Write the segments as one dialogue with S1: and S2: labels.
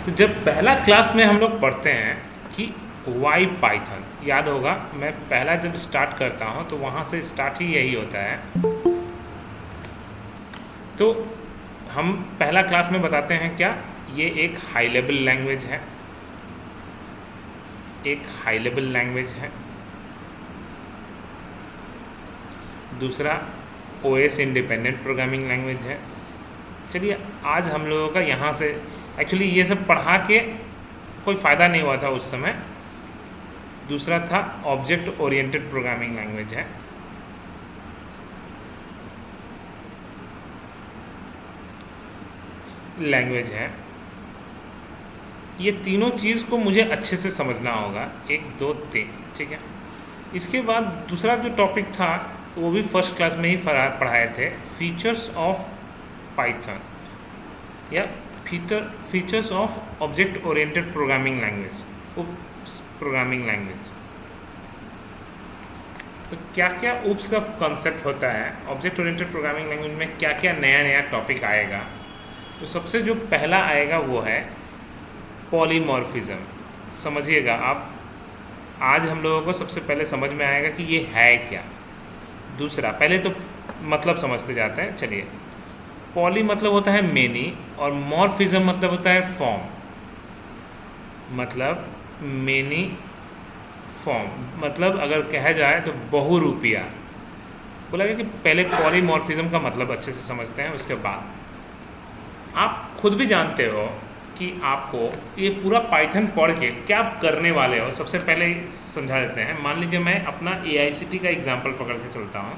S1: तो जब पहला क्लास में हम लोग पढ़ते हैं कि वाई पाइथन, याद होगा मैं पहला जब स्टार्ट करता हूँ तो वहाँ से स्टार्ट ही यही होता है। तो हम पहला क्लास में बताते हैं क्या, ये एक हाई लेवल लैंग्वेज है, एक हाई लेवल लैंग्वेज है। दूसरा ओएस इंडिपेंडेंट प्रोग्रामिंग लैंग्वेज है। चलिए आज हम लोगों का यहाँ से एक्चुअली ये सब पढ़ा के कोई फ़ायदा नहीं हुआ था उस समय। दूसरा था ऑब्जेक्ट ओरिएंटेड प्रोग्रामिंग लैंग्वेज है। ये तीनों चीज़ को मुझे अच्छे से समझना होगा, 1 2 3, ठीक है। इसके बाद दूसरा जो टॉपिक था वो भी फर्स्ट क्लास में ही पढ़ाए थे, फीचर्स ऑफ पाइथन या features of object oriented programming language, programming language. तो क्या क्या UPS का कॉन्सेप्ट होता है, ऑब्जेक्ट ओरिएंटेड प्रोग्रामिंग लैंग्वेज में क्या क्या नया नया टॉपिक आएगा। तो सबसे जो पहला आएगा वो है पॉलीमॉर्फिज्म। समझिएगा आप, आज हम लोगों को सबसे पहले समझ में आएगा कि ये है क्या। दूसरा, पहले तो मतलब समझते जाते हैं। चलिए, पॉली मतलब होता है मेनी और मॉर्फिज्म मतलब होता है फॉर्म, मतलब मेनी फॉर्म, मतलब अगर कहा जाए तो बहुरूपिया। बोला गया कि पहले पॉलीमॉर्फिज्म का मतलब अच्छे से समझते हैं, उसके बाद आप खुद भी जानते हो कि आपको ये पूरा पाइथन पढ़ के क्या करने वाले हो। सबसे पहले समझा देते हैं। मान लीजिए मैं अपना AICT का एग्जाम्पल पकड़ के चलता हूँ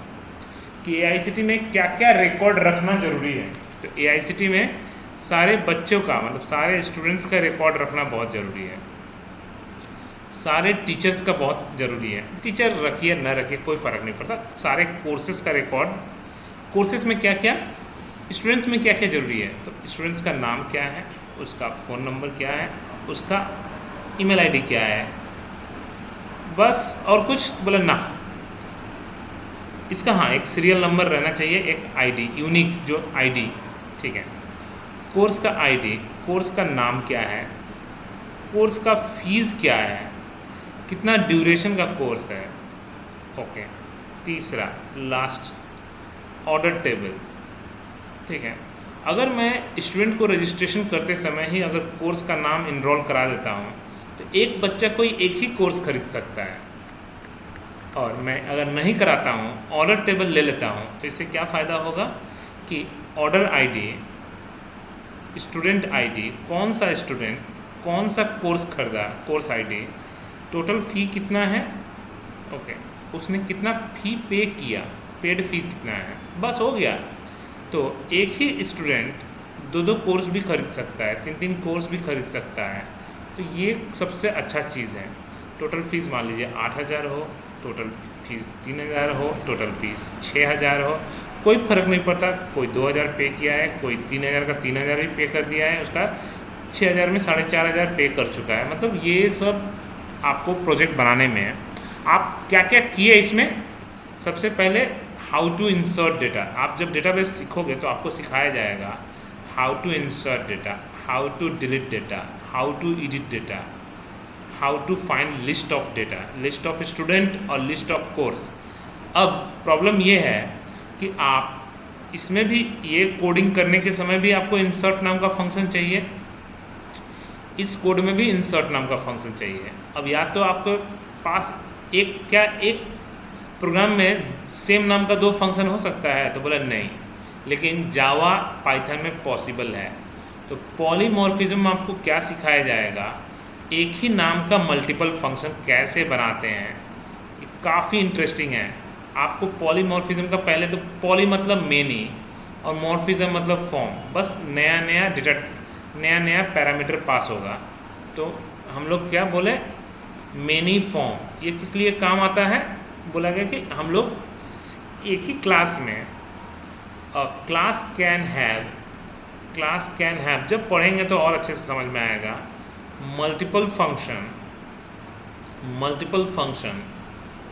S1: कि AICT में क्या क्या रिकॉर्ड रखना ज़रूरी है। तो AICT में सारे बच्चों का, मतलब सारे स्टूडेंट्स का रिकॉर्ड रखना बहुत ज़रूरी है। सारे टीचर्स का बहुत ज़रूरी है। टीचर रखिए न रखिए कोई फ़र्क नहीं पड़ता, सारे कोर्सेज़ का रिकॉर्ड, कोर्सेज़ में क्या क्या, स्टूडेंट्स में क्या क्या ज़रूरी है। तो स्टूडेंट्स का नाम क्या है, उसका फ़ोन नंबर क्या है, उसका ईमेल ID क्या है, बस। और कुछ बोला ना, इसका हाँ एक सीरियल नंबर रहना चाहिए, एक ID, यूनिक जो ID, ठीक है। कोर्स का ID, कोर्स का नाम क्या है, कोर्स का फीस क्या है, कितना ड्यूरेशन का कोर्स है, ओके। तीसरा लास्ट, ऑर्डर टेबल, ठीक है। अगर मैं स्टूडेंट को रजिस्ट्रेशन करते समय ही अगर कोर्स का नाम इनरोल करा देता हूँ तो एक बच्चा कोई एक ही कोर्स खरीद सकता है। और मैं अगर नहीं कराता हूँ, ऑर्डर टेबल ले लेता हूँ, तो इससे क्या फ़ायदा होगा कि ऑर्डर ID, स्टूडेंट ID, कौन सा स्टूडेंट कौन सा कोर्स खरीदा, कोर्स ID, टोटल फ़ी कितना है, ओके, उसने कितना फ़ी पे किया, पेड फीस कितना है, बस हो गया। तो एक ही स्टूडेंट 2 कोर्स भी खरीद सकता है, 3 कोर्स भी खरीद सकता है। तो ये सबसे अच्छा चीज़ है। टोटल फीस मान लीजिए 8,000 हो, टोटल फीस 3,000 हो, टोटल फीस 6,000 हो, कोई फ़र्क नहीं पड़ता। कोई 2,000 पे किया है, कोई 3,000 का 3,000 भी पे कर दिया है, उसका 6,000 में 4,500 पे कर चुका है। मतलब ये सब आपको प्रोजेक्ट बनाने में है। आप क्या क्या किए इसमें, सबसे पहले हाउ टू इंसर्ट डेटा। आप जब डेटाबेस सीखोगे तो आपको सिखाया जाएगा how to insert data, how to delete data, how to edit data, how to find list of data, list of student और लिस्ट ऑफ कोर्स। अब प्रॉब्लम ये है कि आप इसमें भी ये कोडिंग करने के समय भी आपको इंसर्ट नाम का फंक्शन चाहिए, इस कोड में भी इंसर्ट नाम का फंक्शन चाहिए। अब या तो आपके पास एक प्रोग्राम में सेम नाम का 2 फंक्शन हो सकता है, तो बोला नहीं, लेकिन जावा पाइथन में पॉसिबल है। तो पॉलीमॉर्फिज्म आपको क्या सिखाया जाएगा, एक ही नाम का मल्टीपल फंक्शन कैसे बनाते हैं, ये काफ़ी इंटरेस्टिंग है। आपको पॉलीमॉर्फिज्म का पहले तो पॉली मतलब मेनी और मॉर्फिज्म मतलब फॉर्म, बस नया नया डेटा, नया नया पैरामीटर पास होगा। तो हम लोग क्या बोले, मेनी फॉर्म, ये किस लिए काम आता है, बोला गया कि हम लोग एक ही क्लास में क्लास कैन हैव जब पढ़ेंगे तो और अच्छे से समझ में आएगा। Multiple function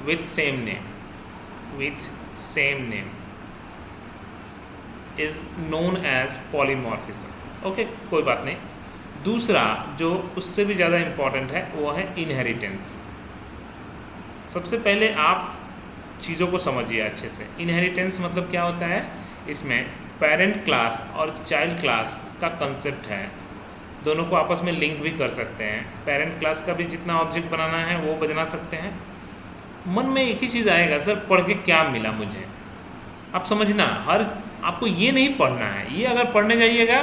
S1: with same name is known as polymorphism. Okay, कोई बात नहीं, दूसरा जो उससे भी ज़्यादा इम्पॉर्टेंट है वो है इनहेरिटेंस। सबसे पहले आप चीज़ों को समझिए अच्छे से। इनहेरिटेंस मतलब क्या होता है, इसमें पेरेंट क्लास और चाइल्ड क्लास का कंसेप्ट है, दोनों को आपस में लिंक भी कर सकते हैं। पेरेंट क्लास का भी जितना ऑब्जेक्ट बनाना है वो बना सकते हैं। मन में एक ही चीज़ आएगा, सर पढ़ के क्या मिला मुझे। आप समझना, आपको ये नहीं पढ़ना है, ये अगर पढ़ने जाइएगा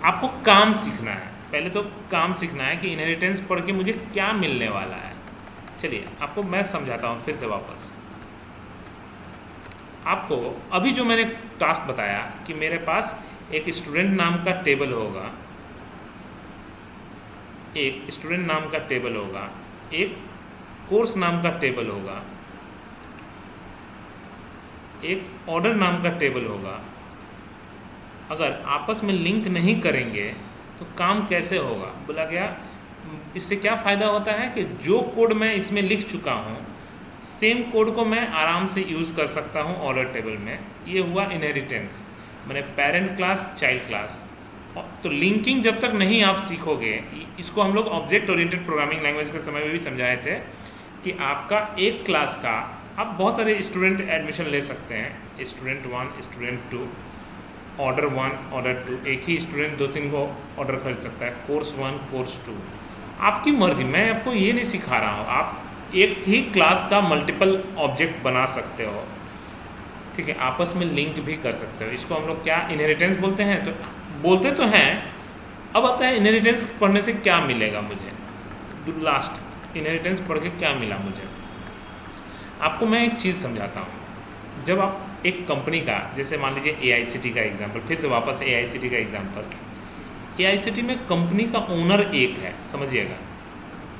S1: आपको काम सीखना है। पहले तो काम सीखना है कि इनहेरिटेंस पढ़ के मुझे क्या मिलने वाला है। चलिए आपको मैं समझाता हूँ फिर से वापस। आपको अभी जो मैंने टास्क बताया कि मेरे पास एक स्टूडेंट नाम का टेबल होगा, एक स्टूडेंट नाम का टेबल होगा, एक कोर्स नाम का टेबल होगा, एक ऑर्डर नाम का टेबल होगा। अगर आपस में लिंक नहीं करेंगे तो काम कैसे होगा। बोला गया इससे क्या फ़ायदा होता है कि जो कोड मैं इसमें लिख चुका हूँ सेम कोड को मैं आराम से यूज़ कर सकता हूँ ऑर्डर टेबल में। ये हुआ इनहेरिटेंस, मैंने पेरेंट क्लास चाइल्ड क्लास। तो लिंकिंग जब तक नहीं आप सीखोगे, इसको हम लोग ऑब्जेक्ट ओरिएंटेड प्रोग्रामिंग लैंग्वेज के समय में भी समझाए थे कि आपका एक क्लास का आप बहुत सारे स्टूडेंट एडमिशन ले सकते हैं, स्टूडेंट 1 स्टूडेंट 2, ऑर्डर 1 ऑर्डर 2, एक ही स्टूडेंट 2-3 को ऑर्डर खरीद सकता है, कोर्स 1 कोर्स 2, आपकी मर्जी। मैं आपको ये नहीं सिखा रहा हूँ, आप एक ही क्लास का मल्टीपल ऑब्जेक्ट बना सकते हो, ठीक है, आपस में लिंक भी कर सकते हो। इसको हम लोग क्या इनहेरिटेंस बोलते हैं। तो बोलते तो हैं, अब आता है इनहेरिटेंस पढ़ने से क्या मिलेगा मुझे। लास्ट इनहेरिटेंस पढ़ के क्या मिला मुझे, आपको मैं एक चीज़ समझाता हूँ। जब आप एक कंपनी का, जैसे मान लीजिए AICT का एग्जाम्पल, फिर से वापस AICT का एग्जाम्पल, AICT में कंपनी का ओनर एक है, समझिएगा,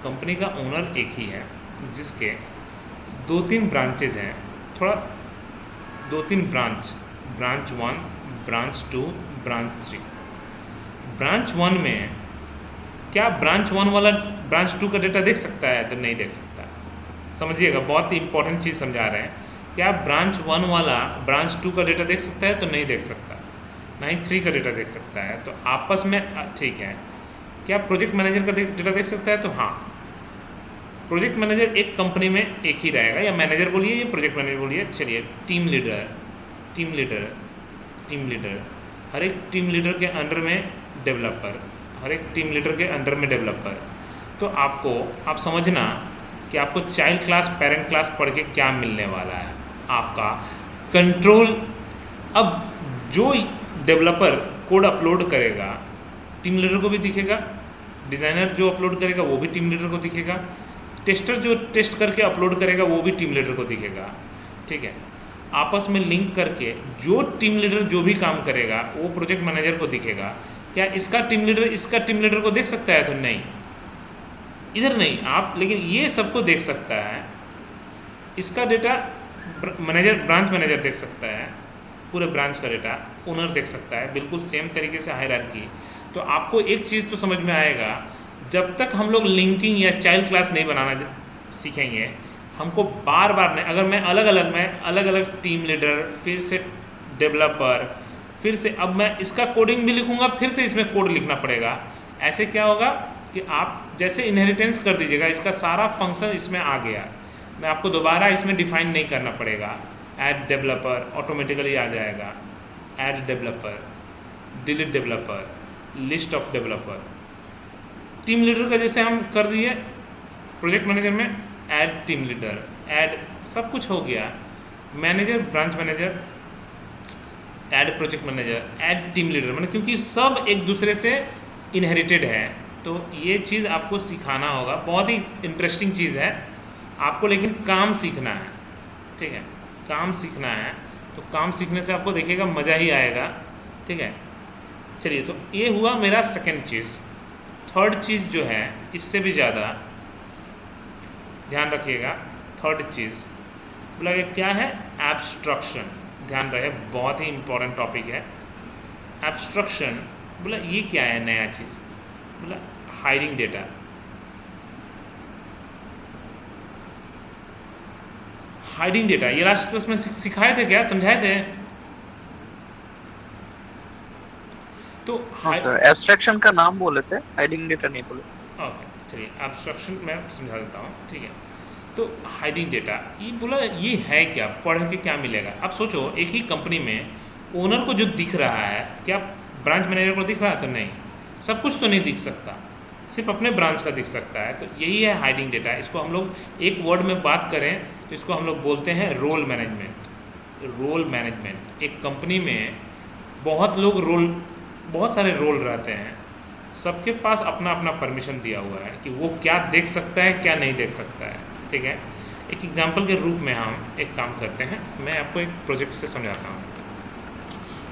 S1: कंपनी का ओनर एक ही है जिसके 2-3 ब्रांचेज हैं, थोड़ा 2-3 ब्रांच 1 ब्रांच 2 ब्रांच 3। ब्रांच 1 में क्या ब्रांच 1 वाला ब्रांच 2 का डेटा देख सकता है? तो नहीं देख सकता। समझिएगा, बहुत ही इंपॉर्टेंट चीज़ समझा रहे हैं। क्या ब्रांच 1 वाला ब्रांच 2 का डेटा देख सकता है? तो नहीं देख सकता। ना ही 3 का डेटा देख सकता है। तो आपस में ठीक है। क्या प्रोजेक्ट मैनेजर का डेटा देख सकता है? तो हाँ, प्रोजेक्ट मैनेजर एक कंपनी में एक ही रहेगा, या मैनेजर बोलिए या प्रोजेक्ट मैनेजर बोलिए। चलिए टीम लीडर, हर एक टीम लीडर के अंडर में डेवलपर, हर एक टीम लीडर के अंडर में डेवलपर। तो आप समझना कि आपको चाइल्ड क्लास पेरेंट क्लास पढ़ के क्या मिलने वाला है, आपका कंट्रोल। अब जो डेवलपर कोड अपलोड करेगा टीम लीडर को भी दिखेगा, डिज़ाइनर जो अपलोड करेगा वो भी टीम लीडर को दिखेगा, टेस्टर जो टेस्ट करके अपलोड करेगा वो भी टीम लीडर को दिखेगा, ठीक है। आपस में लिंक करके जो टीम लीडर जो भी काम करेगा वो प्रोजेक्ट मैनेजर को दिखेगा। क्या इसका टीम लीडर को देख सकता है? तो नहीं, इधर नहीं आप, लेकिन ये सबको देख सकता है। इसका डेटा ब्रांच मैनेजर देख सकता है, पूरे ब्रांच का डेटा ओनर देख सकता है, बिल्कुल सेम तरीके से हायरार्की। तो आपको एक चीज़ तो समझ में आएगा, जब तक हम लोग लिंकिंग या चाइल्ड क्लास नहीं बनाना सीखेंगे, हमको बार बार नहीं, अगर मैं अलग अलग टीम लीडर, फिर से डेवलपर, फिर से अब मैं इसका कोडिंग भी लिखूंगा, फिर से इसमें कोड लिखना पड़ेगा। ऐसे क्या होगा कि आप जैसे इनहेरिटेंस कर दीजिएगा, इसका सारा फंक्शन इसमें आ गया, मैं आपको दोबारा इसमें डिफाइन नहीं करना पड़ेगा। ऐड डेवलपर ऑटोमेटिकली आ जाएगा, add developer, delete developer, list of developer. Team leader का जैसे हम कर दिए प्रोजेक्ट मैनेजर में, ऐड टीम लीडर, ऐड सब कुछ हो गया। Manager branch manager, add project manager, add team leader, मतलब क्योंकि सब एक दूसरे से इनहेरिटेड है। तो ये चीज़ आपको सिखाना होगा, बहुत ही इंटरेस्टिंग चीज़ है आपको, लेकिन काम सीखना है, ठीक है, काम सीखना है। तो काम सीखने से आपको देखिएगा मज़ा ही आएगा, ठीक है। चलिए, तो ये हुआ मेरा सेकेंड चीज़। थर्ड चीज़ जो है इससे भी ज़्यादा ध्यान रखिएगा। थर्ड चीज़ बोला कि क्या है? एब्स्ट्रक्शन। ध्यान रहे, बहुत ही इंपॉर्टेंट टॉपिक है एब्स्ट्रक्शन। बोला ये क्या है नया चीज़? बोला हाइडिंग डेटा। हाइडिंग डेटा ये लास्ट क्लास में सिखाए थे क्या, समझाए थे? तो
S2: हाँ
S1: हाई
S2: सर, एब्स्ट्रैक्शन का नाम बोले थे, हाइडिंग डेटा नहीं बोले।
S1: ओके चलिए एब्स्ट्रैक्शन मैं समझा देता हूँ, ठीक है। तो हाइडिंग डेटा ये बोला, ये है क्या, पढ़ के क्या मिलेगा। अब सोचो एक ही कंपनी में ओनर को जो दिख रहा है, क्या ब्रांच मैनेजर को दिख रहा है? तो नहीं, सब कुछ तो नहीं दिख सकता, सिर्फ अपने ब्रांच का दिख सकता है। तो यही है हाइडिंग डेटा। इसको हम लोग एक वर्ड में बात करें तो इसको हम लोग बोलते हैं रोल मैनेजमेंट। रोल मैनेजमेंट, एक कंपनी में बहुत लोग रोल, बहुत सारे रोल रहते हैं, सबके पास अपना अपना परमिशन दिया हुआ है कि वो क्या देख सकता है क्या नहीं देख सकता है, ठीक है। एक एग्जांपल के रूप में हम एक काम करते हैं, मैं आपको एक प्रोजेक्ट से समझाता हूँ।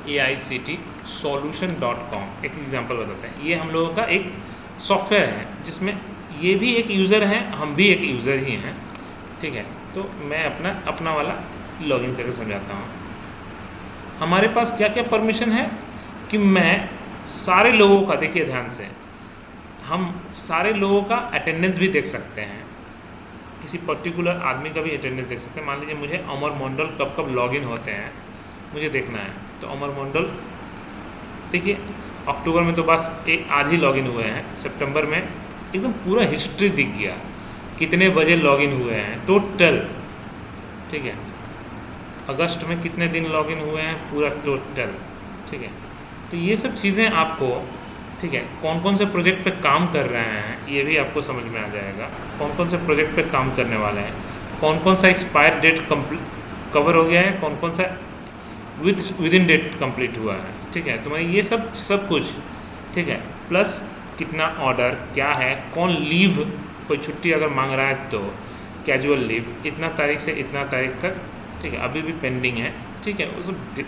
S1: AICTsolution.com एक एग्जांपल बताते हैं। ये हम लोगों का एक सॉफ्टवेयर है जिसमें ये भी एक यूज़र हैं, हम भी एक यूज़र ही हैं, ठीक है। तो मैं अपना वाला लॉगिन करके समझाता हूँ। हमारे पास क्या क्या परमिशन है कि मैं सारे लोगों का, देखिए ध्यान से, हम सारे लोगों का अटेंडेंस भी देख सकते हैं, किसी पर्टिकुलर आदमी का भी अटेंडेंस देख सकते हैं। मान लीजिए मुझे अमर मंडल कब कब लॉगिन होते हैं मुझे देखना है, तो अमर मंडल देखिए अक्टूबर में तो बस एक आज ही लॉगिन हुए हैं, सितंबर में एकदम पूरा हिस्ट्री दिख गया, कितने बजे लॉगिन हुए हैं टोटल, ठीक है। अगस्त में कितने दिन लॉगिन हुए हैं पूरा टोटल, ठीक है। तो ये सब चीज़ें आपको, ठीक है, कौन कौन से प्रोजेक्ट पे काम कर रहे हैं ये भी आपको समझ में आ जाएगा, कौन कौन से प्रोजेक्ट पे काम करने वाले हैं, कौन कौन सा एक्सपायर डेट कवर हो गया है, कौन कौन सा विद इन डेट कंप्लीट हुआ है, ठीक है। तो मैं ये सब कुछ, ठीक है, प्लस कितना ऑर्डर क्या है, कौन लीव, कोई छुट्टी अगर मांग रहा है तो कैजुअल लीव इतना तारीख से इतना तारीख तक, ठीक है, अभी भी पेंडिंग है, ठीक है, वो सब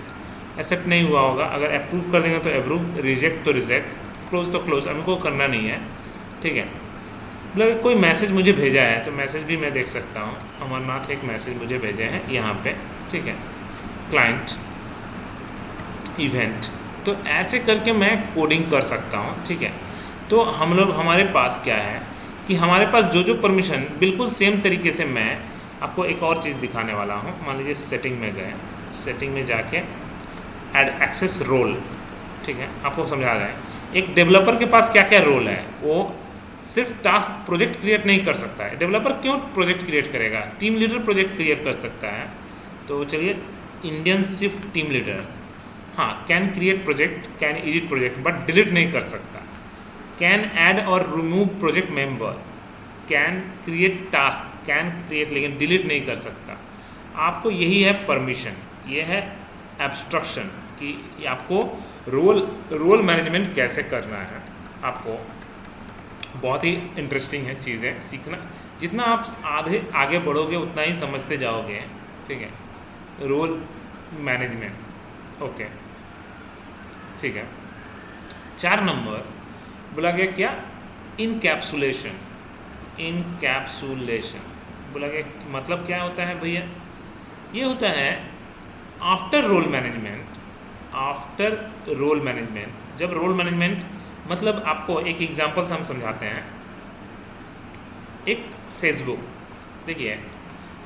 S1: एक्सेप्ट नहीं हुआ होगा, अगर अप्रूव कर देंगे तो अप्रूव, रिजेक्ट तो रिजेक्ट, क्लोज तो क्लोज, हमको करना नहीं है, ठीक है। मतलब कोई मैसेज मुझे भेजा है तो मैसेज भी मैं देख सकता हूँ। अमरनाथ एक मैसेज मुझे भेजे हैं यहाँ पे, ठीक है, क्लाइंट इवेंट, तो ऐसे करके मैं कोडिंग कर सकता हूँ, ठीक है। तो हम लोग, हमारे पास क्या है कि हमारे पास जो जो परमिशन, बिल्कुल सेम तरीके से मैं आपको एक और चीज़ दिखाने वाला हूँ। मान लीजिए सेटिंग में गए, सेटिंग में जाके ऐड एक्सेस रोल, ठीक है, आपको समझा रहे हैं एक डेवलपर के पास क्या क्या रोल है। वो सिर्फ टास्क प्रोजेक्ट क्रिएट नहीं कर सकता है, डेवलपर क्यों प्रोजेक्ट क्रिएट करेगा, टीम लीडर प्रोजेक्ट क्रिएट कर सकता है। तो चलिए, इंडियन शिफ्ट टीम लीडर, हाँ, can create project, can edit project, but delete नहीं कर सकता। कैन ऐड और remove project member, can create task, can create, लेकिन डिलीट नहीं कर सकता। आपको यही है परमिशन, ये है एब्स्ट्रक्शन, कि आपको रोल मैनेजमेंट कैसे करना है। आपको बहुत ही इंटरेस्टिंग है चीज़ें सीखना, जितना आप आगे बढ़ोगे उतना ही समझते जाओगे, ठीक है। रोल मैनेजमेंट, ओके, ठीक है। 4 नंबर बोला गया क्या, इनकैप्सुलेशन। इनकैप्सुलेशन बोला गया, मतलब क्या होता है भैया, ये होता है after role management. After role management, जब रोल मैनेजमेंट, मतलब आपको एक एग्जांपल से हम समझाते हैं। एक फेसबुक, देखिए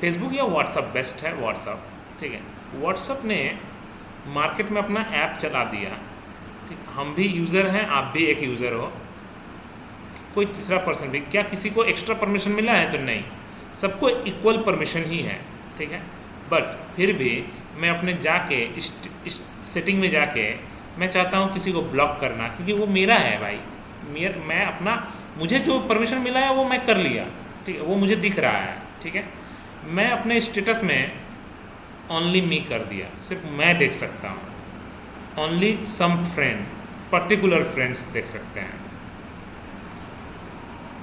S1: फेसबुक या व्हाट्सअप बेस्ट है, व्हाट्सअप, ठीक है। व्हाट्सअप ने मार्केट में अपना ऐप चला दिया, ठीक, हम भी यूज़र हैं, आप भी एक यूज़र हो, कोई तीसरा पर्सन भी, क्या किसी को एक्स्ट्रा परमिशन मिला है? तो नहीं, सबको इक्वल परमिशन ही है, ठीक है। बट फिर भी मैं अपने जाके इस सेटिंग में जाके मैं चाहता हूँ किसी को ब्लॉक करना, क्योंकि वो मेरा है भाई, मैं अपना, मुझे जो परमिशन मिला है वो मैं कर लिया, ठीक है, वो मुझे दिख रहा है, ठीक है। मैं अपने स्टेटस में ओनली मी कर दिया, सिर्फ मैं देख सकता हूँ। Only some friend, particular friends देख सकते हैं,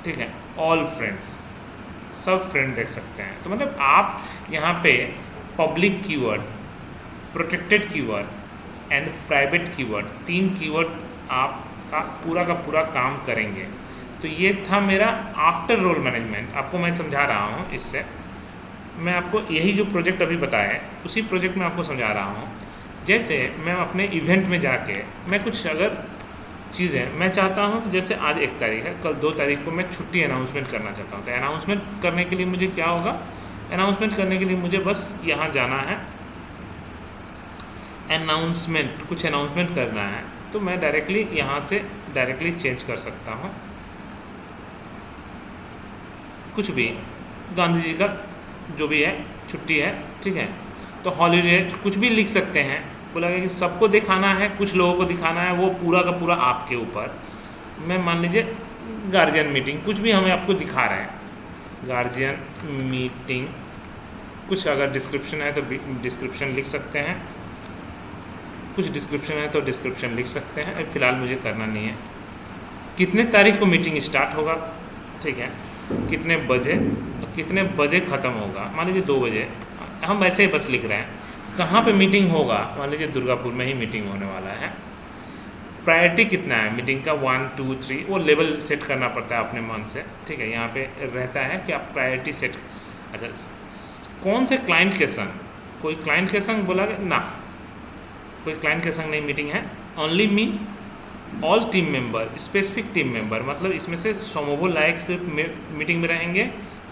S1: ठीक है, ऑल फ्रेंड्स, सब फ्रेंड देख सकते हैं। तो मतलब आप यहाँ पे public keyword, protected keyword and private keyword, 3 keyword आपका पूरा का पूरा काम करेंगे। तो ये था मेरा आफ्टर रोल मैनेजमेंट, आपको मैं समझा रहा हूँ। इससे मैं आपको यही जो प्रोजेक्ट अभी बताया उसी प्रोजेक्ट में आपको समझा रहा हूँ। जैसे मैं अपने इवेंट में जाके मैं कुछ अगर चीज़ें मैं चाहता हूँ, जैसे आज 1 तारीख है, कल 2 तारीख को मैं छुट्टी अनाउंसमेंट करना चाहता हूँ। तो अनाउंसमेंट करने के लिए मुझे क्या होगा, अनाउंसमेंट करने के लिए मुझे बस यहाँ जाना है, अनाउंसमेंट, कुछ अनाउंसमेंट करना है, तो मैं डायरेक्टली यहाँ से डायरेक्टली चेंज कर सकता हूँ कुछ भी, गांधी जी का जो भी है छुट्टी है, ठीक है, तो हॉलीडे कुछ भी लिख सकते हैं। बोला गया कि सबको दिखाना है, कुछ लोगों को दिखाना है, वो पूरा का पूरा आपके ऊपर। मैं मान लीजिए गार्जियन मीटिंग, कुछ भी हमें आपको दिखा रहे हैं, गार्जियन मीटिंग, कुछ अगर डिस्क्रिप्शन है तो डिस्क्रिप्शन लिख सकते हैं, कुछ डिस्क्रिप्शन है तो डिस्क्रिप्शन लिख सकते हैं। फ़िलहाल मुझे करना नहीं है। कितने तारीख को मीटिंग स्टार्ट होगा, ठीक है, कितने बजे ख़त्म होगा, मान लीजिए 2 बजे, हम वैसे ही बस लिख रहे हैं। कहाँ पे मीटिंग होगा, मान लीजिए दुर्गापुर में ही मीटिंग होने वाला है। प्रायोरिटी कितना है मीटिंग का, 1 2 3, वो लेवल सेट करना पड़ता है अपने मन से, ठीक है। यहाँ पे रहता है कि आप प्रायोरिटी सेट, अच्छा कौन से क्लाइंट के संग, कोई क्लाइंट के संग बोला ना, कोई क्लाइंट के संग नहीं मीटिंग है, only me, all team member, specific team member, मतलब इसमें से सोमोबो लायक सिर्फ मीटिंग में रहेंगे,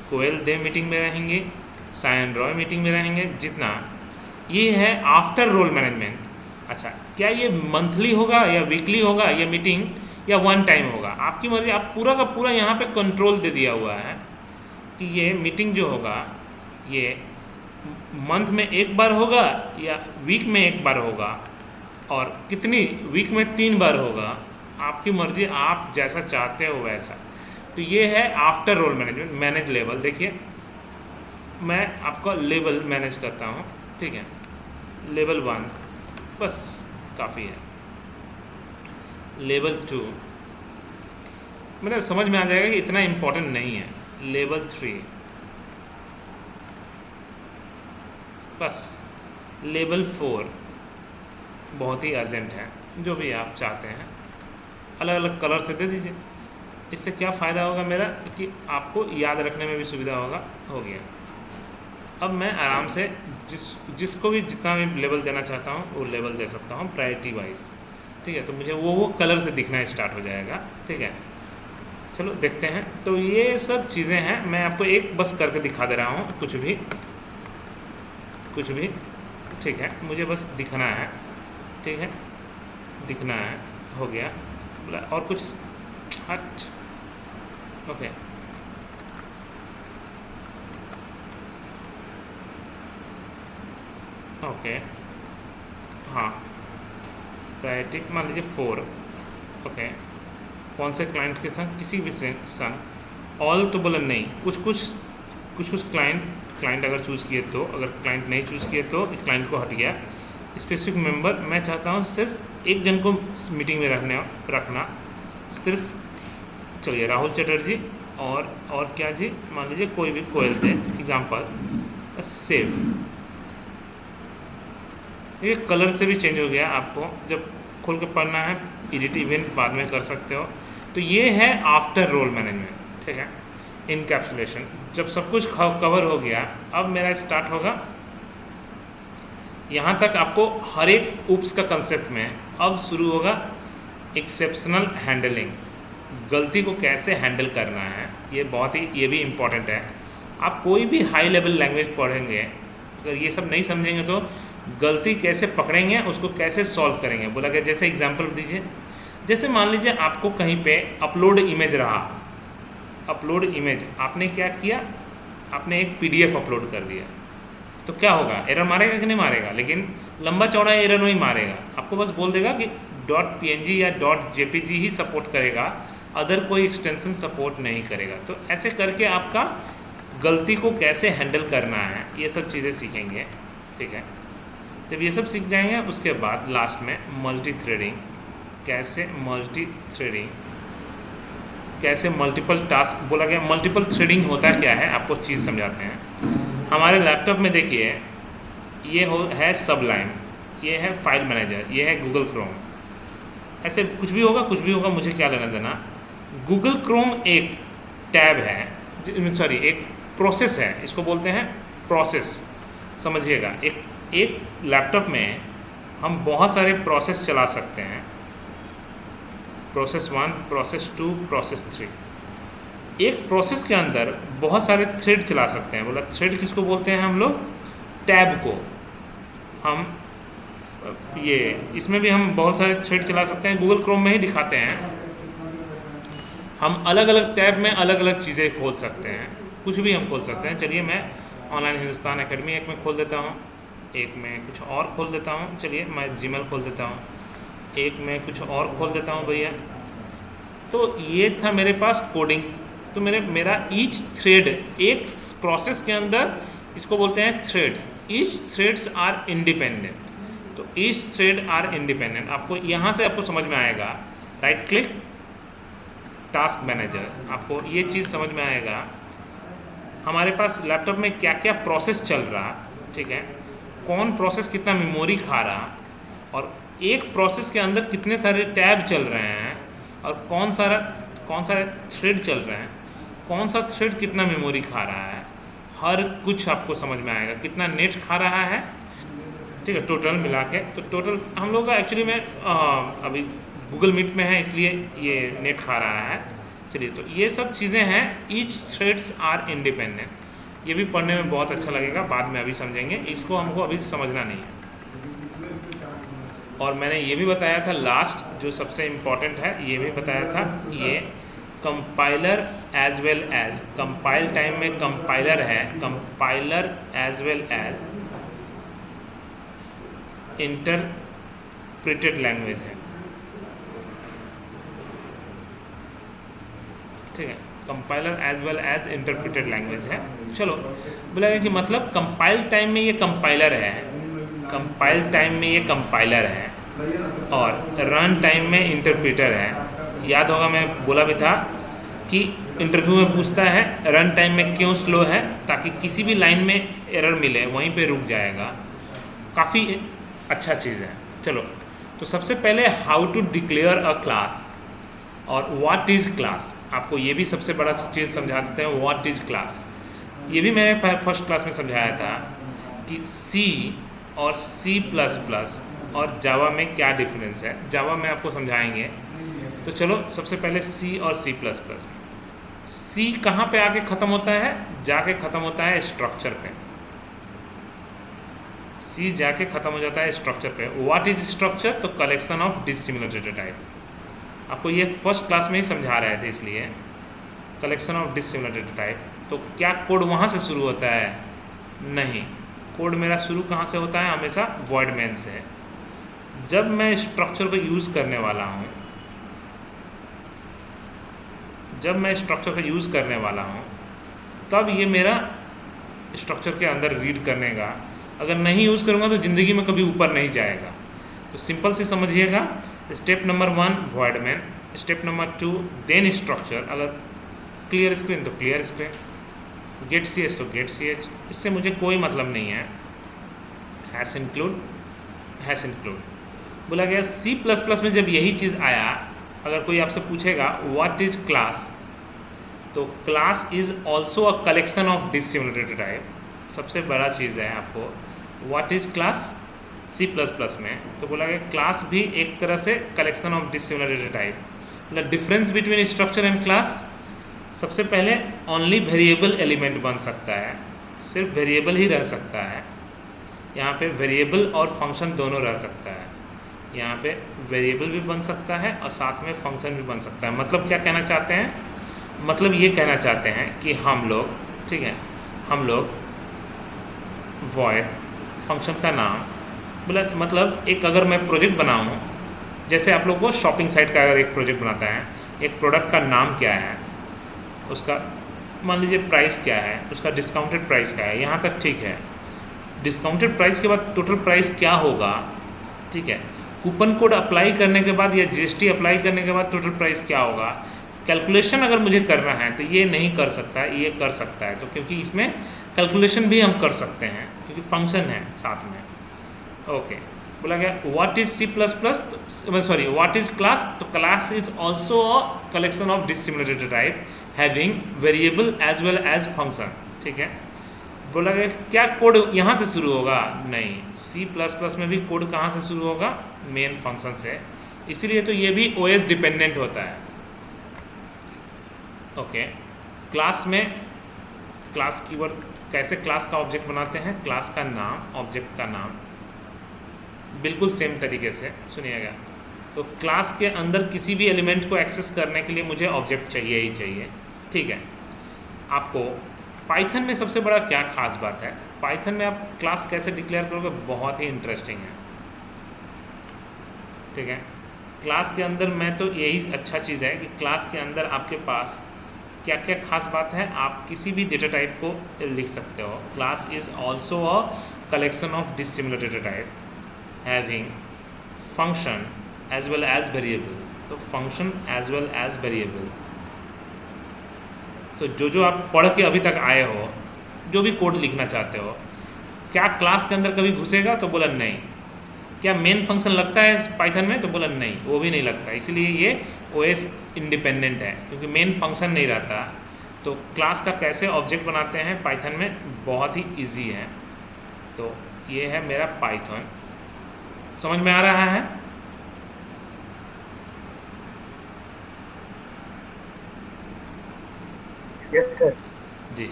S1: कोयल देव मीटिंग में रहेंगे, सायन रॉय मीटिंग में रहेंगे, जितना ये है आफ्टर रोल मैनेजमेंट। अच्छा, क्या ये मंथली होगा या वीकली होगा या मीटिंग या वन टाइम होगा, आपकी मर्जी। आप पूरा का पूरा यहाँ पे कंट्रोल दे दिया हुआ है कि ये मीटिंग जो होगा ये मंथ में एक बार होगा या वीक में एक बार होगा, और कितनी वीक में 3 बार होगा, आपकी मर्जी, आप जैसा चाहते हो वैसा। तो ये है after role management, manage level. देखिए मैं आपका लेवल मैनेज करता हूँ, ठीक है, लेवल 1 बस काफ़ी है, लेवल 2 मतलब समझ में आ जाएगा कि इतना इम्पोर्टेंट नहीं है, लेवल 3 बस, लेवल 4 बहुत ही अर्जेंट है, जो भी आप चाहते हैं अलग अलग कलर से दे दीजिए। इससे क्या फ़ायदा होगा मेरा कि आपको याद रखने में भी सुविधा होगा। हो गया, अब मैं आराम से जिसको भी जितना भी लेवल देना चाहता हूँ वो लेवल दे सकता हूँ प्रायोरिटी वाइज, ठीक है। तो मुझे वो कलर से दिखना स्टार्ट हो जाएगा, ठीक है। चलो देखते हैं। तो ये सब चीज़ें हैं, मैं आपको एक बस करके दिखा दे रहा हूँ, कुछ भी, ठीक है, मुझे बस दिखना है, ठीक है, दिखना है, हो गया। और कुछ हट, ओके, ओके, हाँ, प्रायोरिटी मान लीजिए 4, ओके, कौन से क्लाइंट के संग, किसी भी संग, ऑल तो बोला नहीं, कुछ क्लाइंट अगर चूज़ किए तो, अगर क्लाइंट नहीं चूज़ किए तो इस क्लाइंट को हट गया। स्पेसिफिक मेंबर मैं चाहता हूँ सिर्फ एक जन को मीटिंग में रखना, सिर्फ, चलिए राहुल चटर्जी, और क्या जी, मान लीजिए कोई भी कोयल दे एग्जाम्पल, सेव। ये कलर से भी चेंज हो गया, आपको जब खोल के पढ़ना है, एडिट इवेंट बाद में कर सकते हो। तो ये है आफ्टर रोल मैनेजमेंट, ठीक है, इनकैप्सुलेशन। जब सब कुछ कवर हो गया, अब मेरा स्टार्ट होगा, यहाँ तक आपको हर एक उप्स का कंसेप्ट में अब शुरू होगा एक्सेप्शनल हैंडलिंग, गलती को कैसे हैंडल करना है, ये भी इम्पॉर्टेंट है। आप कोई भी हाई लेवल लैंग्वेज पढ़ेंगे, अगर ये सब नहीं समझेंगे तो गलती कैसे पकड़ेंगे, उसको कैसे सॉल्व करेंगे। बोला गया, जैसे एग्जांपल दीजिए, जैसे मान लीजिए आपको कहीं पे अपलोड इमेज रहा, अपलोड इमेज आपने क्या किया, आपने एक PDF अपलोड कर दिया, तो क्या होगा, एरर मारेगा कि नहीं मारेगा, लेकिन लंबा चौड़ा एरर नहीं मारेगा, आपको बस बोल देगा कि .png या .jpg ही सपोर्ट करेगा, अदर कोई एक्सटेंशन सपोर्ट नहीं करेगा। तो ऐसे करके आपका गलती को कैसे हैंडल करना है, ये सब चीज़ें सीखेंगे, ठीक है। जब ये सब सीख जाएंगे, उसके बाद लास्ट में मल्टी थ्रेडिंग, कैसे मल्टीपल टास्क, बोला गया मल्टीपल थ्रेडिंग होता क्या है, आपको चीज़ समझाते हैं। हमारे लैपटॉप में देखिए, ये है सबलाइन, ये है फाइल मैनेजर, ये है गूगल क्रोम, ऐसे कुछ भी होगा, मुझे क्या लेना देना। गूगल क्रोम एक टैब है, एक प्रोसेस है, इसको बोलते हैं प्रोसेस, समझिएगा। एक लैपटॉप में हम बहुत सारे प्रोसेस चला सकते हैं, प्रोसेस 1, प्रोसेस 2, प्रोसेस 3। एक प्रोसेस के अंदर बहुत सारे थ्रेड चला सकते हैं। बोला थ्रेड किसको बोलते हैं हम लोग, टैब को। हम ये इसमें भी हम बहुत सारे थ्रेड चला सकते हैं, गूगल क्रोम में ही दिखाते हैं। हम अलग अलग टैब में अलग अलग चीज़ें खोल सकते हैं, कुछ भी हम खोल सकते हैं। चलिए मैं ऑनलाइन हिंदुस्तान एकेडमी एक में खोल देता हूँ, एक में कुछ और खोल देता हूँ। चलिए मैं जीमेल खोल देता हूँ, एक में कुछ और खोल देता हूँ भैया। तो ये था मेरे पास कोडिंग। तो मेरा ईच थ्रेड एक प्रोसेस के अंदर, इसको बोलते हैं threads. Each threads are independent. तो ईच थ्रेड आर इंडिपेंडेंट, आपको यहाँ से आपको समझ में आएगा। राइट क्लिक टास्क मैनेजर, आपको ये चीज़ समझ में आएगा हमारे पास लैपटॉप में क्या क्या प्रोसेस चल रहा, ठीक है, कौन प्रोसेस कितना मेमोरी खा रहा, और एक प्रोसेस के अंदर कितने सारे टैब चल रहे हैं, और कौन सा थ्रेड चल रहे हैं, कौन सा थ्रेड कितना मेमोरी खा रहा है, हर कुछ आपको समझ में आएगा। कितना नेट खा रहा है, ठीक है, टोटल मिला के। तो टोटल हम लोग का एक्चुअली में अभी गूगल मीट में है, इसलिए ये नेट खा रहा है। चलिए, तो ये सब चीज़ें हैं। Each threads are independent. ये भी पढ़ने में बहुत अच्छा लगेगा, बाद में अभी समझेंगे, इसको हमको अभी समझना नहीं है। और मैंने ये भी बताया था लास्ट, जो सबसे इम्पॉर्टेंट है, ये भी बताया था, ये compiler as well as, compile time में कंपाइलर है, compiler as well as interpreted language है, ठीक है, compiler as well as interpreted language है। चलो, बोला कि मतलब कंपाइल टाइम में ये कंपाइलर है, कंपाइल टाइम में ये कंपाइलर है, और रन टाइम में इंटरप्रेटर है। याद होगा मैं बोला भी था कि इंटरव्यू में पूछता है रन टाइम में क्यों स्लो है, ताकि किसी भी लाइन में एरर मिले वहीं पे रुक जाएगा। काफ़ी अच्छा चीज़ है। चलो, तो सबसे पहले how to declare a class और व्हाट इज़ क्लास, आपको ये भी सबसे बड़ा चीज़ समझा देते हैं। व्हाट इज़ क्लास, ये भी मैंने फर्स्ट क्लास में समझाया था कि सी और C++ और जावा में क्या डिफरेंस है। जावा में आपको समझाएंगे। तो चलो, सबसे पहले C और C++ में। C कहाँ पे आके ख़त्म होता है, जाके ख़त्म होता है स्ट्रक्चर पे। C जाके ख़त्म हो जाता है स्ट्रक्चर पे। व्हाट इज स्ट्रक्चर, तो collection of dissimilar data type. आपको ये फर्स्ट क्लास में ही समझा रहे थे, इसलिए collection of dissimilar data type. तो क्या कोड वहाँ से शुरू होता है? नहीं, कोड मेरा शुरू कहाँ से होता है? हमेशा वॉइड मेन से। जब मैं स्ट्रक्चर को यूज़ करने वाला हूँ, तब ये मेरा स्ट्रक्चर के अंदर रीड करने का। अगर नहीं यूज़ करूँगा तो ज़िंदगी में कभी ऊपर नहीं जाएगा। तो सिंपल से समझिएगा। Step number 1 void main, step number 2 then structure. अगर क्लियर स्क्रीन तो क्लियर स्क्रीन, गेट ch तो गेट ch। इससे मुझे कोई मतलब नहीं है। हैश इंक्लूड बोला गया। C++ में जब यही चीज़ आया, अगर कोई आपसे पूछेगा व्हाट इज क्लास, तो class is also a collection of dissimilar data type. सबसे बड़ा चीज़ है आपको, व्हाट इज क्लास C++ में, तो बोला गया क्लास भी एक तरह से collection of dissimilar data type. मतलब difference between structure and class, सबसे पहले ओनली वेरिएबल एलिमेंट बन सकता है, सिर्फ वेरिएबल ही रह सकता है। यहाँ पे वेरिएबल और फंक्शन दोनों रह सकता है। यहाँ पे वेरिएबल भी बन सकता है और साथ में फंक्शन भी बन सकता है। मतलब क्या कहना चाहते हैं? मतलब ये कहना चाहते हैं कि हम लोग, ठीक है, हम लोग वॉइड फंक्शन का नाम बोला, मतलब एक अगर मैं प्रोजेक्ट बनाऊँ, जैसे आप लोग को शॉपिंग साइट का अगर एक प्रोजेक्ट बनाता है, एक प्रोडक्ट का नाम क्या है, उसका मान लीजिए प्राइस क्या है, उसका डिस्काउंटेड प्राइस क्या है, यहाँ तक ठीक है। डिस्काउंटेड प्राइस के बाद टोटल प्राइस क्या होगा, ठीक है, कूपन कोड अप्लाई करने के बाद या GST अप्लाई करने के बाद टोटल प्राइस क्या होगा, कैलकुलेशन अगर मुझे करना है तो ये नहीं कर सकता, ये कर सकता है। तो क्योंकि इसमें कैलकुलेशन भी हम कर सकते हैं क्योंकि फंक्शन है साथ में। ओके, बोला गया what is C++, what is class, तो class is also a collection of dissimilar data type having variable as well as function. ठीक है, बोला गया क्या कोड यहाँ से शुरू होगा? नहीं, C++ में भी कोड कहाँ से शुरू होगा? मेन फंक्शन से। इसीलिए तो ये भी OS डिपेंडेंट होता है। ओके, क्लास में क्लास कीवर्ड कैसे क्लास का ऑब्जेक्ट बनाते हैं? क्लास का नाम, ऑब्जेक्ट का नाम, बिल्कुल सेम तरीके से सुनिएगा। तो क्लास के अंदर किसी भी एलिमेंट को एक्सेस करने के लिए मुझे ऑब्जेक्ट चाहिए ही चाहिए, ठीक है। आपको पाइथन में सबसे बड़ा क्या खास बात है, पाइथन में आप क्लास कैसे डिक्लेयर करोगे, बहुत ही इंटरेस्टिंग है, ठीक है। क्लास के अंदर मैं तो यही अच्छा चीज़ है कि क्लास के अंदर आपके पास क्या क्या खास बात है, आप किसी भी डेटा टाइप को लिख सकते हो। Class is also a collection of dissimilar data type having function as well as variable. तो function as well as variable, तो जो आप पढ़ के अभी तक आए हो, जो भी कोड लिखना चाहते हो, क्या क्लास के अंदर कभी घुसेगा, तो बोला नहीं। क्या मेन फंक्शन लगता है पाइथन में, तो बोला नहीं, वो भी नहीं लगता। इसलिए ये ओएस इंडिपेंडेंट है, क्योंकि मेन फंक्शन नहीं रहता। तो क्लास का कैसे ऑब्जेक्ट बनाते हैं पाइथन में, बहुत ही इजी है। तो ये है मेरा पाइथन, समझ में आ रहा है?
S2: Yes sir.
S1: जी।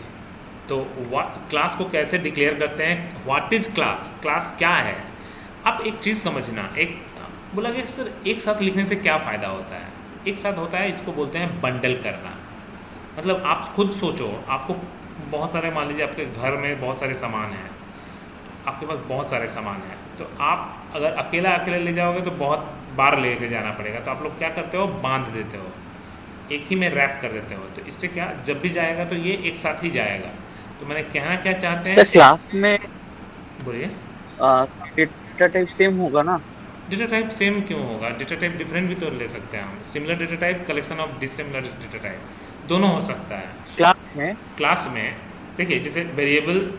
S1: तो क्लास को कैसे डिक्लेयर करते हैं, व्हाट इज़ क्लास, क्लास क्या है। अब एक चीज़ समझना, एक बोला कि सर एक साथ लिखने से क्या फ़ायदा होता है, एक साथ होता है, इसको बोलते हैं बंडल करना। मतलब आप खुद सोचो, आपको बहुत सारे, मान लीजिए आपके घर में बहुत सारे सामान हैं, आपके पास बहुत सारे सामान हैं, तो आप अगर अकेला ले जाओगे तो बहुत बार लेके जाना पड़ेगा। तो आप लोग क्या करते हो, बांध देते हो, एक ही में रैप कर देते हो। तो इससे क्या, जब भी जाएगा तो ये एक साथ ही जाएगा। तो मैंने कहना क्या चाहते हैं,
S2: क्लास में
S1: बोलिए।
S2: डेटा टाइप सेम होगा ना?
S1: डेटा टाइप सेम क्यों होगा, डेटा टाइप डिफरेंट भी तो ले सकते हैं हम। Similar data type, collection of dissimilar data type, दोनों हो सकता है। क्लास में देखिए, जैसे वेरिएबल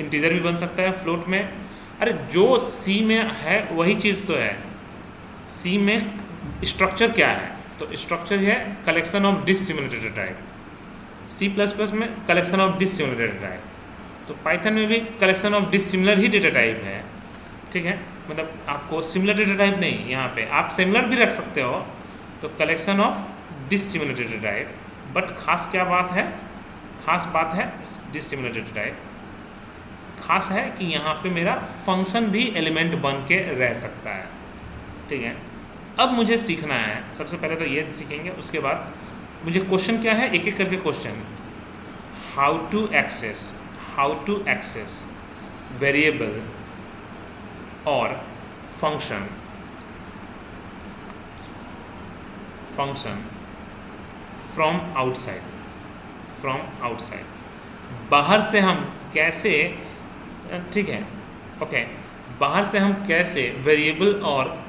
S1: इंटीजर भी बन सकता है, फ्लोट में। अरे जो सी में है वही चीज़ तो है। सी में स्ट्रक्चर क्या है, तो स्ट्रक्चर है collection of dissimilar data type. C++ में collection of dissimilar data type, तो पाइथन में भी collection of dissimilar he data type है, ठीक है। मतलब आपको सिमिलर डेटा टाइप नहीं, यहाँ पे आप सिमिलर भी रख सकते हो। तो collection of dissimilar data type, but खास क्या बात है, खास बात है डिसिमिलर डेटा टाइप, खास है कि यहाँ पे मेरा फंक्शन भी एलिमेंट बन के रह सकता है, ठीक है। अब मुझे सीखना है, सबसे पहले तो ये सीखेंगे, उसके बाद मुझे क्वेश्चन क्या है, एक एक करके question. How to access variable और फंक्शन फ्रॉम आउटसाइड, बाहर से हम कैसे, ठीक है, ओके, बाहर से हम कैसे वेरिएबल और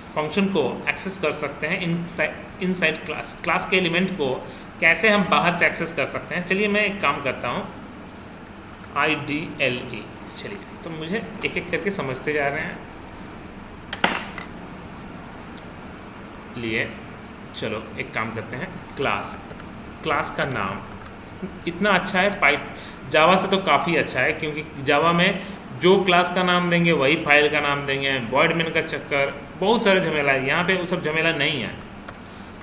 S1: फंक्शन को एक्सेस कर सकते हैं इनसाइड क्लास के एलिमेंट को कैसे हम बाहर से एक्सेस कर सकते हैं। चलिए मैं एक काम करता हूँ, IDLE, चलिए तो मुझे एक एक करके समझते जा रहे हैं। लिए चलो एक काम करते हैं, क्लास का नाम इतना अच्छा है, जावा से तो काफ़ी अच्छा है, क्योंकि जावा में जो क्लास का नाम देंगे वही फाइल का नाम देंगे, वॉइड मेन का चक्कर, बहुत सारे झमेला है। यहाँ पे वो सब झमेला नहीं है।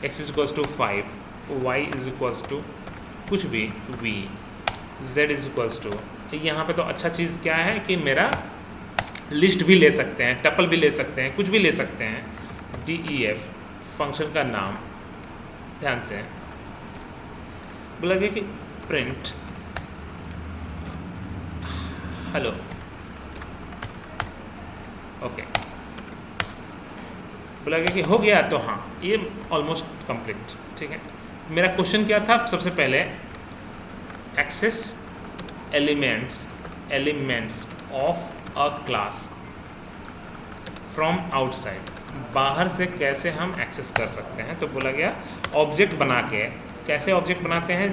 S1: x = 5, y = कुछ भी v, z = यहाँ पे तो अच्छा चीज़ क्या है कि मेरा लिस्ट भी ले सकते हैं, टपल भी ले सकते हैं, कुछ भी ले सकते हैं। DEF फंक्शन का नाम, ध्यान से बोला गया कि प्रिंट हेलो, ओके, बोला गया कि हो गया, तो हाँ ये ऑलमोस्ट कंप्लीट, ठीक है। मेरा क्वेश्चन क्या था, सबसे पहले access elements of a class from outside, बाहर से कैसे हम एक्सेस कर सकते हैं। तो बोला गया ऑब्जेक्ट बना के, कैसे ऑब्जेक्ट बनाते हैं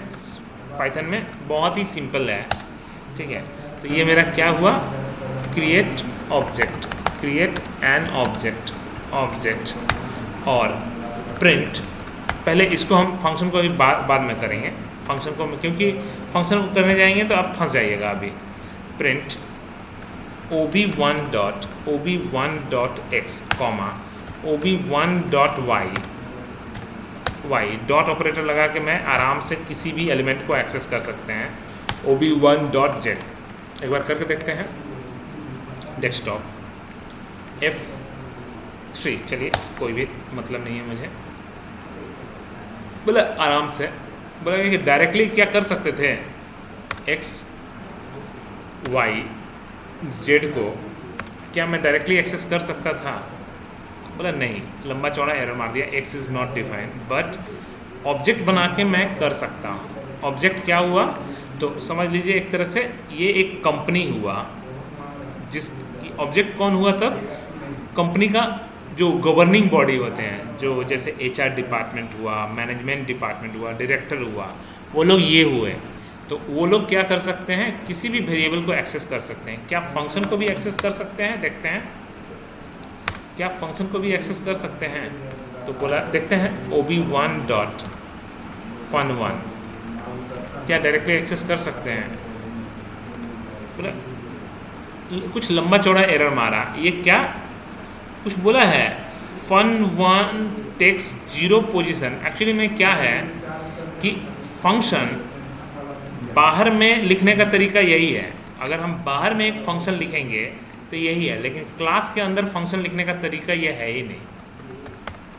S1: पाइथन में, बहुत ही सिंपल है, ठीक है। तो ये मेरा क्या हुआ, क्रिएट एन ऑब्जेक्ट और प्रिंट, पहले इसको हम फंक्शन को अभी बाद में करेंगे, फंक्शन को, क्योंकि फंक्शन को करने जाएंगे तो आप फंस जाइएगा अभी। Print ob1.x, ob1.y, dot operator लगा के मैं आराम से किसी भी एलिमेंट को एक्सेस कर सकते हैं। ob1.z, एक बार करके देखते हैं। डेस्कटॉप 3, चलिए कोई भी मतलब नहीं है मुझे। बोला आराम से, बोला कि डायरेक्टली क्या कर सकते थे, एक्स वाई जेड को क्या मैं डायरेक्टली एक्सेस कर सकता था? बोला नहीं, लंबा चौड़ा एरर मार दिया, x is not defined, but object बना के मैं कर सकता हूँ। ऑब्जेक्ट क्या हुआ, तो समझ लीजिए एक तरह से ये एक कंपनी हुआ, जिस ऑब्जेक्ट कौन हुआ तब, कंपनी का जो गवर्निंग बॉडी होते हैं, जो जैसे एचआर डिपार्टमेंट हुआ, मैनेजमेंट डिपार्टमेंट हुआ, डायरेक्टर हुआ, वो लोग ये हुए। तो वो लोग क्या कर सकते हैं, किसी भी वेरिएबल को एक्सेस कर सकते हैं। क्या फंक्शन को भी एक्सेस कर सकते हैं? देखते हैं, क्या फंक्शन को भी एक्सेस कर सकते हैं? तो बोला देखते हैं, ob1.fun1 क्या डायरेक्टली एक्सेस कर सकते हैं? बोला कुछ लंबा चौड़ा एरर मारा, ये क्या कुछ बोला है, fun1 टेक्स 0 पोजीशन। एक्चुअली में क्या है कि फंक्शन बाहर में लिखने का तरीका यही है, अगर हम बाहर में एक फंक्शन लिखेंगे तो यही है, लेकिन क्लास के अंदर फंक्शन लिखने का तरीका ये है ही नहीं।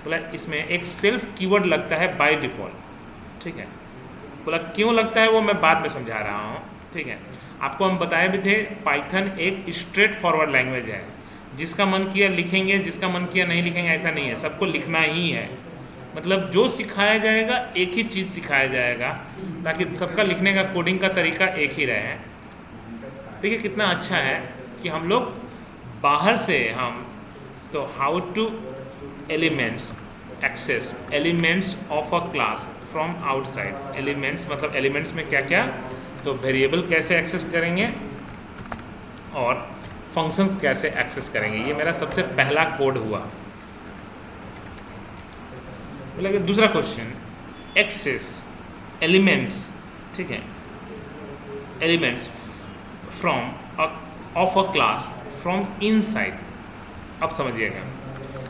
S1: बोला इसमें एक सेल्फ कीवर्ड लगता है बाय डिफ़ॉल्ट, ठीक है। बोला क्यों लगता है वो मैं बाद में समझा रहा हूँ, ठीक है। आपको हम बताए भी थे, पाइथन एक स्ट्रेट फॉरवर्ड लैंग्वेज है, जिसका मन किया लिखेंगे, जिसका मन किया नहीं लिखेंगे, ऐसा नहीं है, सबको लिखना ही है। मतलब जो सिखाया जाएगा एक ही चीज़ सिखाया जाएगा, ताकि सबका लिखने का कोडिंग का तरीका एक ही रहे। देखिए कितना अच्छा है कि हम लोग बाहर से हम तो how to elements access elements of a class from outside. Elements मतलब एलिमेंट्स में क्या क्या, तो वेरिएबल कैसे एक्सेस करेंगे और फंक्शंस कैसे एक्सेस करेंगे। ये मेरा सबसे पहला कोड हुआ। बोला दूसरा क्वेश्चन, एक्सेस एलिमेंट्स, ठीक है, elements from of a class from inside. अब समझिएगा,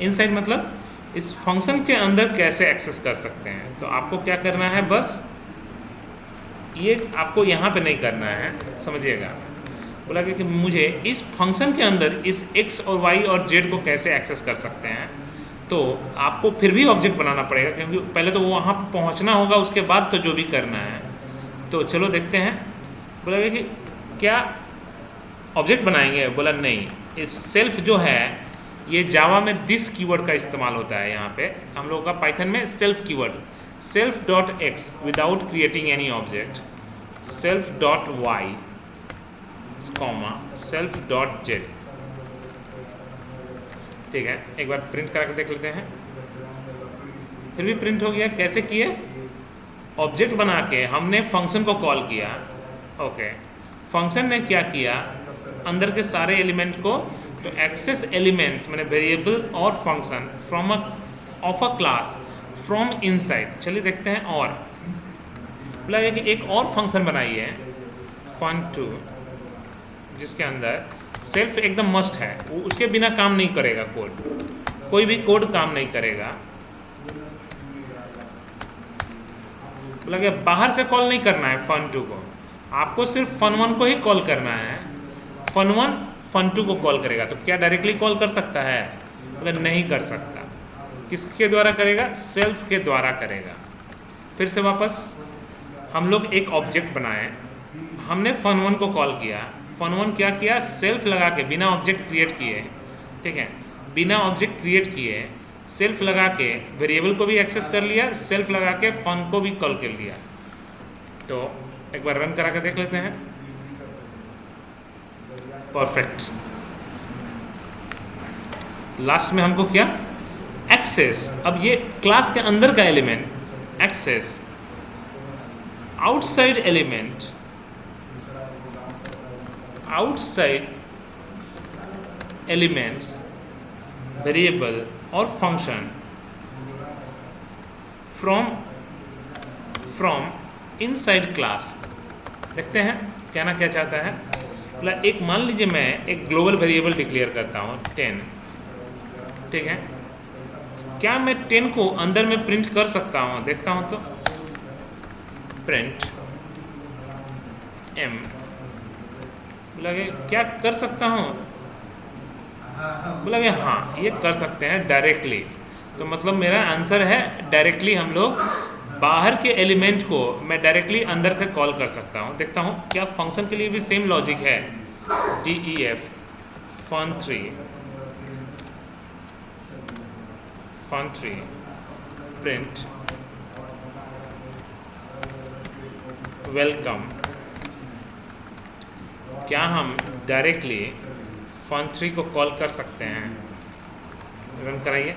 S1: इनसाइड मतलब इस फंक्शन के अंदर कैसे एक्सेस कर सकते हैं। तो आपको क्या करना है, बस ये आपको यहाँ पे नहीं करना है, समझिएगा। बोला कि मुझे इस फंक्शन के अंदर इस x और y और z को कैसे एक्सेस कर सकते हैं। तो आपको फिर भी ऑब्जेक्ट बनाना पड़ेगा, क्योंकि पहले तो वहाँ पहुँचना होगा, उसके बाद तो जो भी करना है। तो चलो देखते हैं। बोला कि क्या ऑब्जेक्ट बनाएंगे? बोला नहीं, इस सेल्फ जो है ये जावा में दिस कीवर्ड का इस्तेमाल होता है। यहाँ पे हम लोगों का पाइथन में self keyword, self dot x without creating any object, self dot y comma self dot z, ठीक है। एक बार प्रिंट करा के देख लेते हैं, फिर भी प्रिंट हो गया। कैसे किए? ऑब्जेक्ट बना के हमने फंक्शन को कॉल किया, ओके। फंक्शन ने क्या किया, अंदर के सारे एलिमेंट को, तो एक्सेस एलिमेंट्स मैंने वेरिएबल और function from of a class from inside. चलिए देखते हैं। और बोला कि एक और फंक्शन बनाई है fun2, जिसके अंदर सेल्फ एकदम मस्ट है, वो उसके बिना काम नहीं करेगा कोड, कोई भी कोड काम नहीं करेगा। बोला कि बाहर से कॉल नहीं करना है fun2 को, आपको सिर्फ fun1 को ही कॉल करना है। fun1 fun2 को कॉल करेगा। तो क्या डायरेक्टली कॉल कर सकता है? बोला नहीं कर सकता। किसके द्वारा करेगा? सेल्फ के द्वारा करेगा। फिर से वापस हम लोग एक ऑब्जेक्ट बनाए, हमने fun1 को कॉल किया। fun1 क्या किया? सेल्फ लगा के, बिना ऑब्जेक्ट क्रिएट किए, ठीक है, बिना ऑब्जेक्ट क्रिएट किए सेल्फ लगा के वेरिएबल को भी एक्सेस कर लिया, सेल्फ लगा के फन को भी कॉल कर लिया। तो एक बार रन करा के देख लेते हैं। परफेक्ट। लास्ट में हमको क्या? एक्सेस। अब ये क्लास के अंदर का element, access outside element, outside elements variable और फंक्शन फ्रॉम इनसाइड क्लास। देखते हैं कहना क्या चाहता है। मतलब एक मान लीजिए मैं एक ग्लोबल वेरिएबल डिक्लेयर करता हूँ 10, ठीक है। क्या मैं 10 को अंदर में प्रिंट कर सकता हूँ? देखता हूँ तो प्रिंट m, लगे क्या कर सकता हूँ? बोला कि हाँ ये कर सकते हैं डायरेक्टली। तो मतलब मेरा आंसर है डायरेक्टली हम लोग बाहर के एलिमेंट को मैं डायरेक्टली अंदर से कॉल कर सकता हूँ। देखता हूँ क्या फंक्शन के लिए भी सेम लॉजिक है। def fun3 print welcome. क्या हम डायरेक्टली fun3 को कॉल कर सकते हैं? रन कराइए।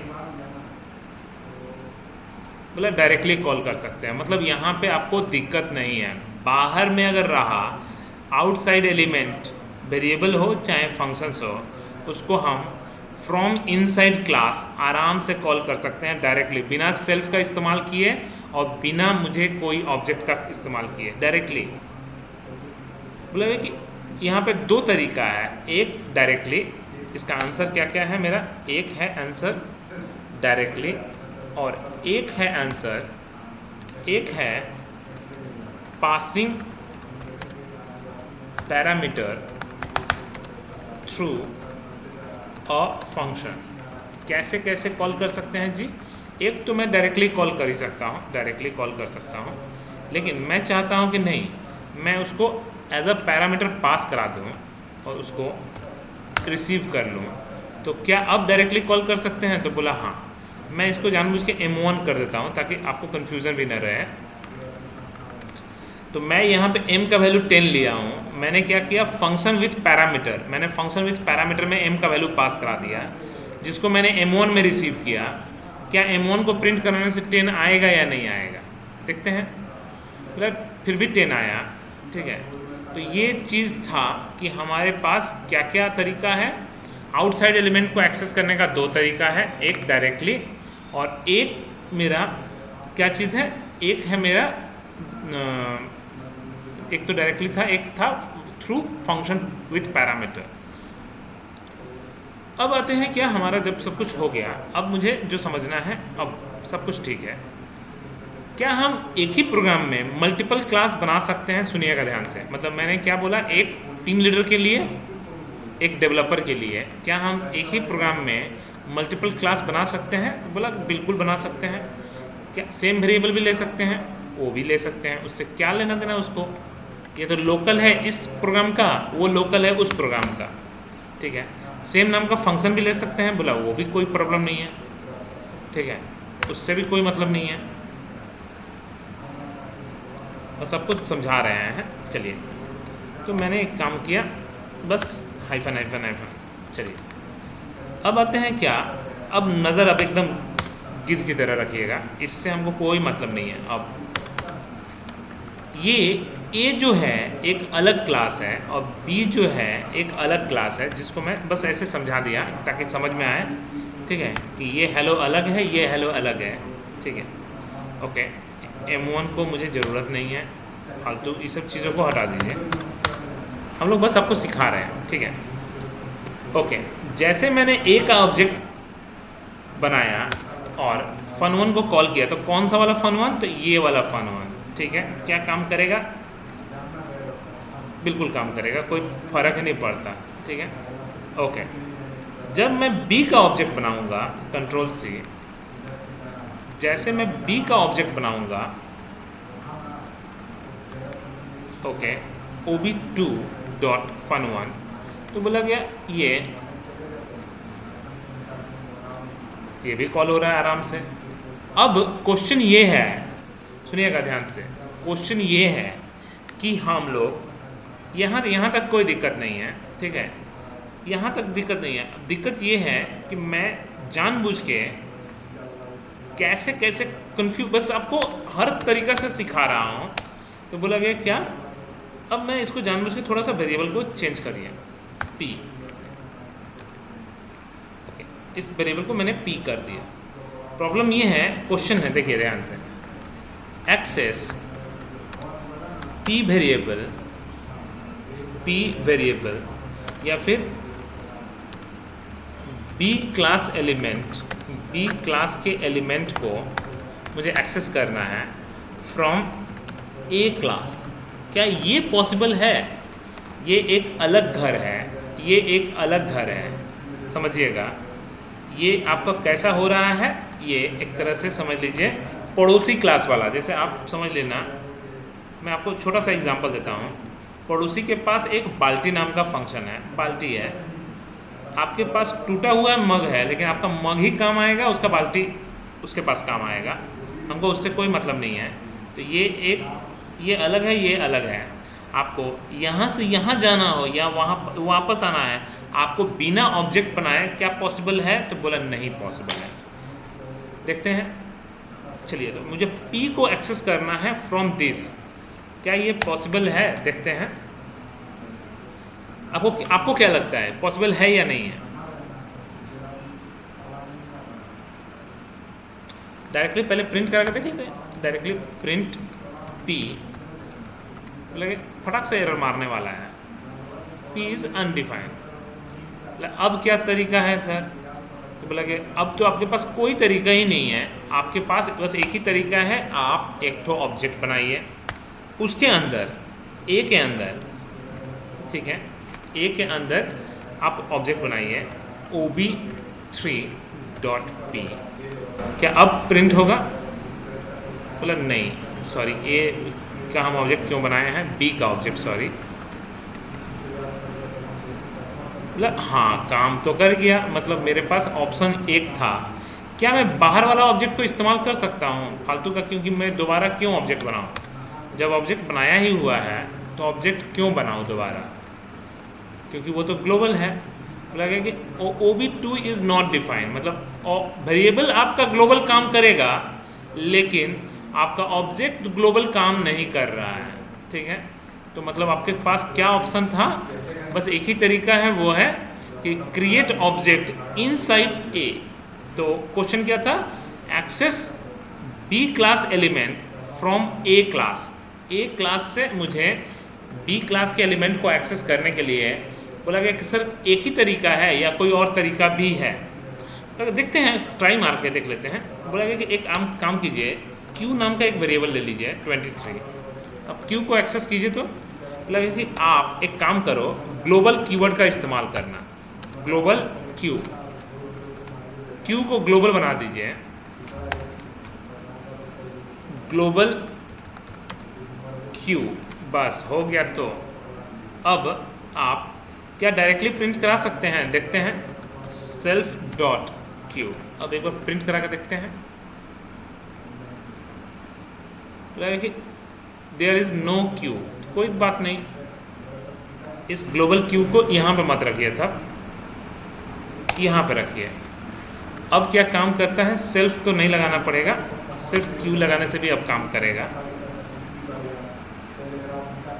S1: बोला डायरेक्टली कॉल कर सकते हैं, मतलब यहाँ पे आपको दिक्कत नहीं है। बाहर में अगर रहा आउटसाइड एलिमेंट वेरिएबल हो चाहे फंक्शंस हो, उसको हम फ्रॉम इनसाइड क्लास आराम से कॉल कर सकते हैं डायरेक्टली, बिना सेल्फ का इस्तेमाल किए और बिना मुझे कोई ऑब्जेक्ट का इस्तेमाल किए, डायरेक्टली। बोला कि यहाँ पे दो तरीका है। एक डायरेक्टली, इसका आंसर क्या क्या है मेरा? एक है आंसर डायरेक्टली और एक है आंसर, एक है passing parameter through a function. कैसे कैसे कॉल कर सकते हैं जी? एक तो मैं डायरेक्टली कॉल कर ही सकता हूँ, डायरेक्टली कॉल कर सकता हूँ, लेकिन मैं चाहता हूँ कि नहीं, मैं उसको एज अ पैरामीटर पास करा दूँ और उसको रिसीव कर लूँ। तो क्या अब डायरेक्टली कॉल कर सकते हैं? तो बोला हाँ। मैं इसको जानबूझ के m1 कर देता हूँ ताकि आपको कन्फ्यूज़न भी न रहे। तो मैं यहाँ पे m का वैल्यू 10 लिया हूँ। मैंने क्या किया? फंक्शन विथ पैरामीटर, मैंने फंक्शन विथ पैरामीटर में m का वैल्यू पास करा दिया, जिसको मैंने m1 में रिसीव किया। क्या m1 को प्रिंट कराने से 10 आएगा या नहीं आएगा? देखते हैं। फिर भी 10 आया, ठीक है। तो ये चीज़ था कि हमारे पास क्या क्या तरीका है। आउटसाइड एलिमेंट को एक्सेस करने का दो तरीका है, एक डायरेक्टली और एक मेरा क्या चीज़ है, एक है मेरा एक तो डायरेक्टली था, एक था थ्रू फंक्शन विथ पैरामीटर। अब आते हैं क्या, हमारा जब सब कुछ हो गया, अब मुझे जो समझना है, अब सब कुछ ठीक है, क्या हम एक ही प्रोग्राम में मल्टीपल क्लास बना सकते हैं? सुनिएगा ध्यान से। मतलब मैंने क्या बोला, एक टीम लीडर के लिए, एक डेवलपर के लिए, क्या हम एक ही प्रोग्राम में मल्टीपल क्लास बना सकते हैं? बोला बिल्कुल बना सकते हैं। क्या सेम वेरिएबल भी ले सकते हैं? वो भी ले सकते हैं। उससे क्या लेना देना उसको? ये तो लोकल है इस प्रोग्राम का, वो लोकल है उस प्रोग्राम का, ठीक है। सेम नाम का फंक्शन भी ले सकते हैं, बोला वो भी कोई प्रॉब्लम नहीं है, ठीक है, उससे भी कोई मतलब नहीं है। और सब कुछ समझा रहे हैं। चलिए, तो मैंने एक काम किया, बस हाइफन हाइफन हाइफन। चलिए अब आते हैं क्या, अब नज़र अब एकदम गिद्ध की तरह रखिएगा, इससे हमको कोई मतलब नहीं है। अब ये जो है एक अलग क्लास है और बी जो है एक अलग क्लास है, जिसको मैं बस ऐसे समझा दिया ताकि समझ में आए, ठीक है, कि ये हेलो अलग है, ये हेलो अलग है, ठीक है। ओके, m1 को मुझे ज़रूरत नहीं है, फालतू ये सब चीज़ों को हटा दीजिए। हम लोग बस आपको सिखा रहे हैं, ठीक है। ओके, जैसे मैंने ए का ऑब्जेक्ट बनाया और fun1 को कॉल किया, तो कौन सा वाला fun1? तो ये वाला fun1, ठीक है। क्या काम करेगा? बिल्कुल काम करेगा, कोई फ़र्क नहीं पड़ता, ठीक है। ओके, जब मैं बी का ऑब्जेक्ट बनाऊंगा, कंट्रोल सी, जैसे मैं बी का ऑब्जेक्ट बनाऊंगा, ओके, ob2.fun1, तो बोला गया ये भी कॉल हो रहा है आराम से। अब क्वेश्चन ये है, सुनिएगा ध्यान से, क्वेश्चन ये है कि हम लोग यहाँ तक कोई दिक्कत नहीं है, ठीक है, यहाँ तक दिक्कत नहीं है। अब दिक्कत ये है कि मैं जानबूझ के कैसे कैसे कंफ्यूज, बस आपको हर तरीक़ा से सिखा रहा हूँ। तो बोला गया क्या, अब मैं इसको जानबूझ के थोड़ा सा वेरिएबल को चेंज करिए, p, ओके, इस वेरिएबल को मैंने p कर दिया। प्रॉब्लम ये है, क्वेश्चन है, देखिए ध्यान से, एक्सेस p वेरिएबल या फिर b क्लास के एलिमेंट को मुझे एक्सेस करना है फ्रॉम a क्लास। क्या ये पॉसिबल है? ये एक अलग घर है, ये एक अलग घर है, समझिएगा, ये आपका कैसा हो रहा है, ये एक तरह से समझ लीजिए पड़ोसी क्लास वाला। जैसे आप समझ लेना, मैं आपको छोटा सा एग्जांपल देता हूँ। पड़ोसी के पास एक बाल्टी नाम का फंक्शन है, बाल्टी है, आपके पास टूटा हुआ मग है, लेकिन आपका मग ही काम आएगा, उसका बाल्टी उसके पास काम आएगा, हमको उससे कोई मतलब नहीं है। तो ये अलग है, ये अलग है। आपको यहाँ से यहाँ जाना हो या वहाँ वापस आना है, आपको बिना ऑब्जेक्ट बनाए क्या पॉसिबल है? तो बोला नहीं पॉसिबल है। देखते हैं, चलिए, तो मुझे P को एक्सेस करना है फ्रॉम दिस, क्या ये पॉसिबल है? देखते हैं। आपको क्या लगता है, पॉसिबल है या नहीं है? डायरेक्टली पहले प्रिंट करा के देख लेते हैं। डायरेक्टली प्रिंट P, लगे फटाक से एरर मारने वाला है, P इज अनडिफाइंड। अब क्या तरीका है सर? तो बोला कि अब तो आपके पास कोई तरीका ही नहीं है, आपके पास बस एक ही तरीका है, आप एक ठो ऑब्जेक्ट बनाइए, उसके अंदर A के अंदर, ठीक है, A के अंदर आप ऑब्जेक्ट बनाइए ob3.p। क्या अब प्रिंट होगा? बोला नहीं, सॉरी, A का हम ऑब्जेक्ट क्यों बनाए हैं, B का ऑब्जेक्ट, सॉरी। बोला हाँ, काम तो कर गया, मतलब मेरे पास ऑप्शन एक था। क्या मैं बाहर वाला ऑब्जेक्ट को इस्तेमाल कर सकता हूँ फालतू का? क्योंकि मैं दोबारा क्यों ऑब्जेक्ट बनाऊँ, जब ऑब्जेक्ट बनाया ही हुआ है तो ऑब्जेक्ट क्यों बनाऊँ दोबारा, क्योंकि वो तो ग्लोबल है। लगे कि OB2 इज़ नॉट डिफाइंड, मतलब वेरिएबल आपका ग्लोबल काम करेगा, लेकिन आपका ऑब्जेक्ट ग्लोबल काम नहीं कर रहा है, ठीक है। तो मतलब आपके पास क्या ऑप्शन था? बस एक ही तरीका है, वो है कि क्रिएट ऑब्जेक्ट इनसाइड A। तो क्वेश्चन क्या था? Access B class element from A class. A class से मुझे B क्लास के एलिमेंट को एक्सेस करने के लिए बोला गया कि सर एक ही तरीका है या कोई और तरीका भी है? तो देखते हैं, ट्राई मार के देख लेते हैं। बोला गया कि एक काम कीजिए, Q नाम का एक वेरिएबल ले लीजिए 23। अब Q को एक्सेस कीजिए, तो बोला गया कि आप एक काम करो, ग्लोबल कीवर्ड का इस्तेमाल करना, ग्लोबल Q को ग्लोबल बना दीजिए, ग्लोबल Q, बस हो गया। तो अब आप क्या डायरेक्टली प्रिंट करा सकते हैं? देखते हैं, self.q। अब एक बार प्रिंट करा के देखते हैं, कि देयर इज नो Q। कोई बात नहीं, इस ग्लोबल Q को यहाँ पे मत रखिए, था यहाँ पे रखिए। अब क्या काम करता है? सेल्फ तो नहीं लगाना पड़ेगा, सिर्फ Q लगाने से भी अब काम करेगा।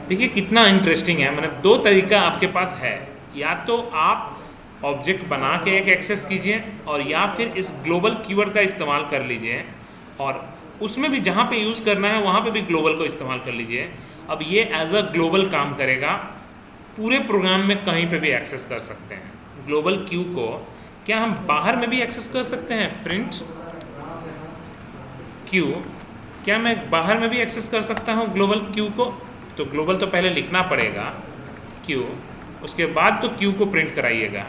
S1: देखिए कितना इंटरेस्टिंग है, मतलब दो तरीका आपके पास है, या तो आप ऑब्जेक्ट बना के एक एक्सेस कीजिए, और या फिर इस ग्लोबल कीवर्ड का इस्तेमाल कर लीजिए, और उसमें भी जहाँ पे यूज़ करना है वहाँ पे भी ग्लोबल को इस्तेमाल कर लीजिए। अब ये एज अ ग्लोबल काम करेगा, पूरे प्रोग्राम में कहीं पे भी एक्सेस कर सकते हैं ग्लोबल Q को। क्या हम बाहर में भी एक्सेस कर सकते हैं? प्रिंट Q, क्या मैं बाहर में भी एक्सेस कर सकता हूँ ग्लोबल Q को? तो ग्लोबल तो पहले लिखना पड़ेगा Q, उसके बाद तो Q को प्रिंट कराइएगा।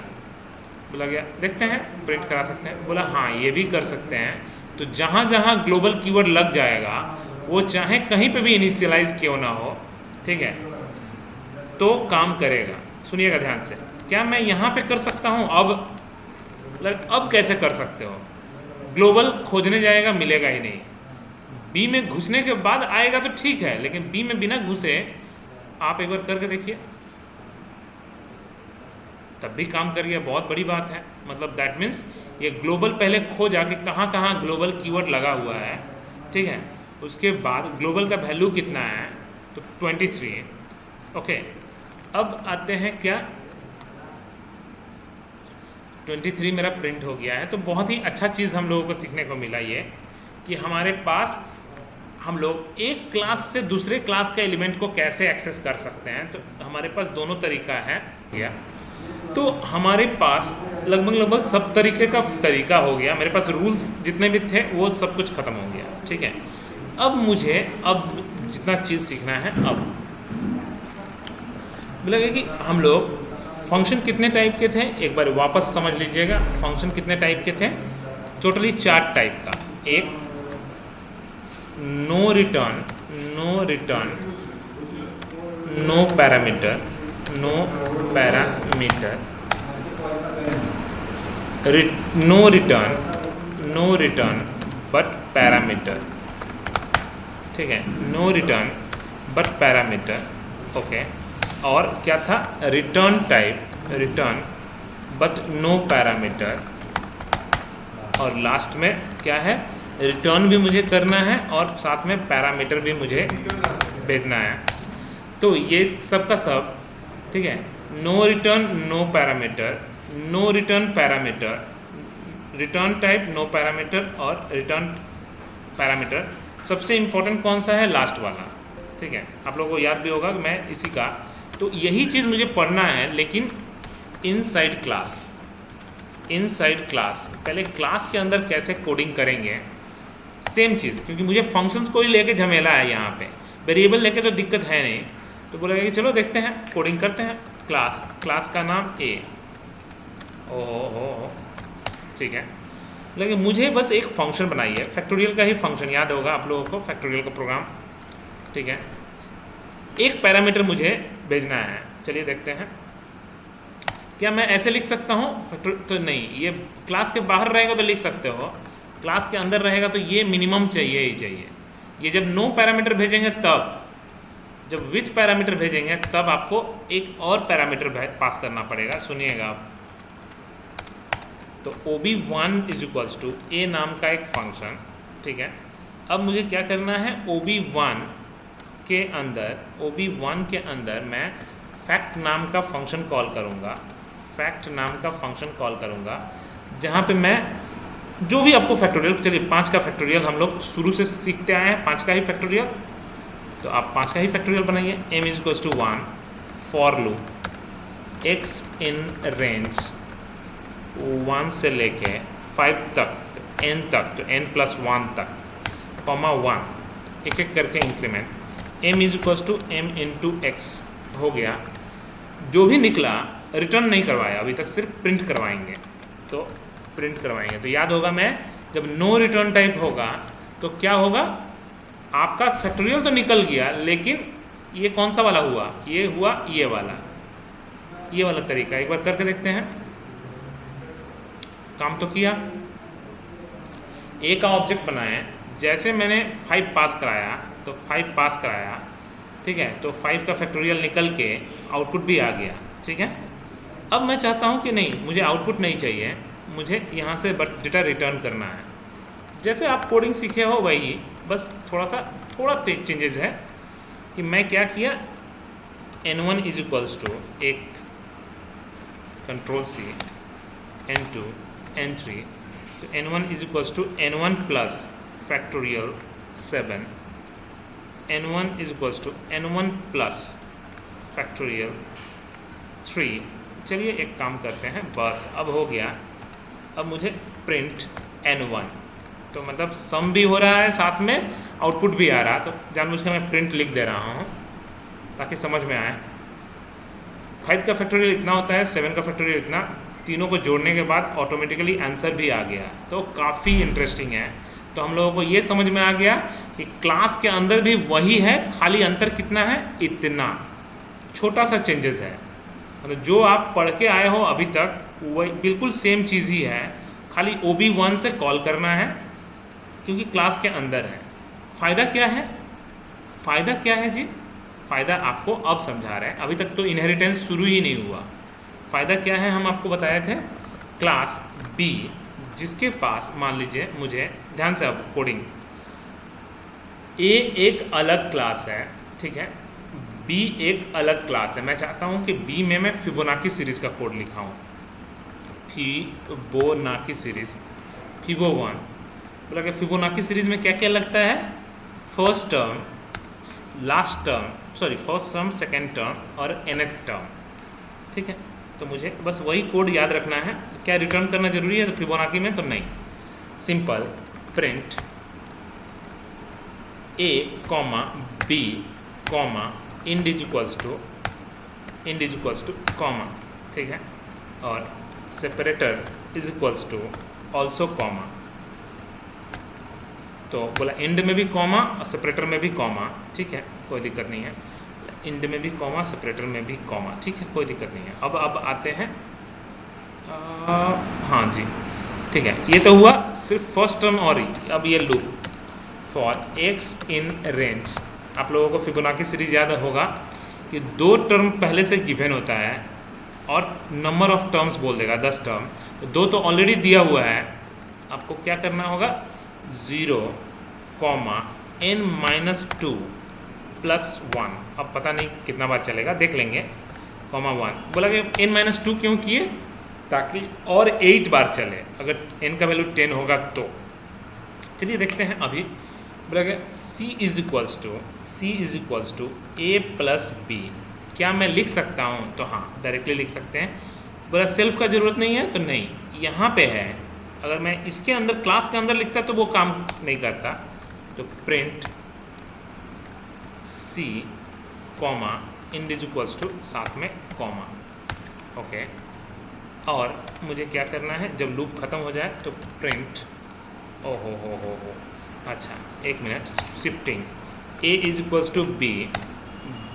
S1: बोला गया, देखते हैं प्रिंट करा सकते हैं। बोला हाँ, ये भी कर सकते हैं। तो जहाँ जहाँ ग्लोबल कीवर्ड लग जाएगा, वो चाहे कहीं पे भी इनिशियलाइज क्यों ना हो, ठीक है, तो काम करेगा। सुनिएगा ध्यान से, क्या मैं यहाँ पे कर सकता हूँ? अब कैसे कर सकते हो? ग्लोबल खोजने जाएगा, मिलेगा ही नहीं। बी में घुसने के बाद आएगा तो ठीक है, लेकिन बी में बिना घुसे आप एक बार करके देखिए, तब भी काम कर गया। बहुत बड़ी बात है, मतलब दैट मीन्स ये ग्लोबल पहले खोज आके कहाँ कहाँ ग्लोबल कीवर्ड लगा हुआ है, ठीक है, उसके बाद ग्लोबल का वैल्यू कितना है, तो 23। ओके, अब आते हैं क्या, 23 मेरा प्रिंट हो गया है। तो बहुत ही अच्छा चीज़ हम लोगों को सीखने को मिला ये, कि हमारे पास हम लोग एक क्लास से दूसरे क्लास के एलिमेंट को कैसे एक्सेस कर सकते हैं। तो हमारे पास दोनों तरीका है या तो हमारे पास लगभग सब तरीके का तरीका हो गया। मेरे पास रूल्स जितने भी थे वो सब कुछ ख़त्म हो गया, ठीक है। अब मुझे जितना चीज़ सीखना है, अब लगे कि हम लोग फंक्शन कितने टाइप के थे एक बार वापस समझ लीजिएगा। फंक्शन कितने टाइप के थे? टोटली 4 टाइप का। एक no return, no parameter, no return but parameter, ठीक है, no return but parameter, okay. और क्या था? Return type, return but no parameter, और लास्ट में क्या है? रिटर्न भी मुझे करना है और साथ में पैरामीटर भी मुझे भेजना है। तो ये सब का सब, ठीक है, no return no parameter, no return parameter, return type no parameter और रिटर्न पैरामीटर। सबसे इम्पोर्टेंट कौन सा है? लास्ट वाला, ठीक है। आप लोगों को याद भी होगा कि मैं इसी का, तो यही चीज़ मुझे पढ़ना है, लेकिन इनसाइड क्लास, इनसाइड क्लास। पहले क्लास के अंदर कैसे कोडिंग करेंगे, सेम चीज़, क्योंकि मुझे फंक्शंस को ही लेके झमेला है यहाँ पे, वेरिएबल लेके तो दिक्कत है नहीं। तो बोलेगा कि चलो देखते हैं, कोडिंग करते हैं। क्लास का नाम ए, ओ, ठीक है। लेकिन मुझे बस एक फंक्शन बनाई है, फैक्टोरियल का ही फंक्शन, याद होगा आप लोगों को फैक्टोरियल का प्रोग्राम, ठीक है। एक पैरामीटर मुझे भेजना है, चलिए देखते हैं। क्या मैं ऐसे लिख सकता हूँ? तो नहीं, ये क्लास के बाहर रहेगा तो लिख सकते हो, क्लास के अंदर रहेगा तो ये मिनिमम चाहिए ही चाहिए। ये जब नो पैरामीटर भेजेंगे तब, जब विच पैरामीटर भेजेंगे तब आपको एक और पैरामीटर पास करना पड़ेगा। सुनिएगा आप, तो OB1 इज इक्वल्स टू ए नाम का एक फंक्शन, ठीक है। अब मुझे क्या करना है? OB1 के अंदर मैं फैक्ट नाम का फंक्शन कॉल करूँगा, फैक्ट नाम का फंक्शन कॉल करूँगा, जहाँ पे मैं जो भी आपको फैक्टोरियल, चलिए 5 का फैक्टोरियल हम लोग शुरू से सीखते आए हैं, 5 का ही फैक्टोरियल, तो आप 5 का ही फैक्टोरियल बनाइए। m is equals to 1 for loop x in range 1 से लेके 5 तक, तो n तक, तो n+1 तक, कॉमा 1, एक एक करके increment. m is equals to m into x हो गया। जो भी निकला रिटर्न नहीं करवाया अभी तक, सिर्फ प्रिंट करवाएंगे, तो प्रिंट करवाएंगे। तो याद होगा, मैं जब नो रिटर्न टाइप होगा तो क्या होगा? आपका फैक्टोरियल तो निकल गया, लेकिन ये कौन सा वाला हुआ? ये हुआ ये वाला तरीका। एक बार करके देखते हैं। काम तो किया, ए का ऑब्जेक्ट बनाए, जैसे मैंने 5 पास कराया तो 5 पास कराया, ठीक है, तो 5 का फैक्टोरियल निकल के आउटपुट भी आ गया, ठीक है। अब मैं चाहता हूँ कि नहीं, मुझे आउटपुट नहीं चाहिए, मुझे यहाँ से बट डेटा रिटर्न करना है। जैसे आप कोडिंग सीखे हो वही, बस थोड़ा चेंजेस है कि मैं क्या किया, n1 इज इक्वल्स टू एक Ctrl+C, n2, n3, तो n1 is equals to n1 plus factorial 7, n1 is equals to n1 plus factorial 3। चलिए एक काम करते हैं, बस अब हो गया। अब मुझे प्रिंट n1, तो मतलब सम भी हो रहा है, साथ में आउटपुट भी आ रहा है, तो जानबूझ के मैं प्रिंट लिख दे रहा हूँ ताकि समझ में आए। 5 का फैक्टोरियल इतना होता है, 7 का फैक्टोरियल इतना, तीनों को जोड़ने के बाद ऑटोमेटिकली आंसर भी आ गया, तो काफ़ी इंटरेस्टिंग है। तो हम लोगों को ये समझ में आ गया कि क्लास के अंदर भी वही है, खाली अंतर कितना है? इतना छोटा सा चेंजेस है, मतलब जो आप पढ़ के आए हो अभी तक वही बिल्कुल सेम चीज़ ही है, खाली OB1 से कॉल करना है क्योंकि क्लास के अंदर है। फ़ायदा क्या है? फ़ायदा क्या है जी? फ़ायदा आपको अब समझा रहे हैं, अभी तक तो इनहेरिटेंस शुरू ही नहीं हुआ। फ़ायदा क्या है हम आपको बताए थे, क्लास B जिसके पास, मान लीजिए, मुझे ध्यान से अब कोडिंग, A एक अलग क्लास है, ठीक है, B एक अलग क्लास है। मैं चाहता हूँ कि B में मैं फिबोनाची सीरीज़ का कोड लिखाऊँ, फिबोनाची सीरीज़, फिबो1। बोला कि फिबोनाची सीरीज़ में क्या क्या लगता है? First term, last term, sorry first term, second term और nth टर्म, ठीक है। तो मुझे बस वही कोड याद रखना है। क्या रिटर्न करना जरूरी है तो फिबोनाची में? तो नहीं, simple print A, B, end is equals to comma, ठीक है, और separator is equals to also comma, तो बोला एंड में भी कॉमा और सेपरेटर में भी कॉमा, ठीक है, कोई दिक्कत नहीं है, एंड में भी कॉमा सेपरेटर में भी कॉमा, ठीक है, कोई दिक्कत नहीं है। अब आते हैं हाँ जी, ठीक है, ये तो हुआ सिर्फ फर्स्ट टर्म और ही। अब ये loop for x in range, आप लोगों को फिबोनाची सीरीज याद होगा कि 2 टर्म पहले से गिवन होता है और नंबर ऑफ टर्म्स बोल देगा 10 टर्म, तो 2 तो ऑलरेडी दिया हुआ है, आपको क्या करना होगा 0, n-2 + 1, अब पता नहीं कितना बार चलेगा देख लेंगे, (1) बोला कि n-2 क्यों किए, ताकि और 8 बार चले, अगर n का वैल्यू 10 होगा तो। चलिए देखते हैं अभी, बोला कि c is equals to a + b, क्या मैं लिख सकता हूँ, तो हाँ डायरेक्टली लिख सकते हैं। बोला सेल्फ का ज़रूरत नहीं है, तो नहीं, यहाँ पे है, अगर मैं इसके अंदर क्लास के अंदर लिखता तो वो काम नहीं करता, तो print c comma end is equals to साथ में कॉमा, ओके। और मुझे क्या करना है, जब लूप ख़त्म हो जाए तो प्रिंट ओ हो, अच्छा एक minute, shifting a is equals to b,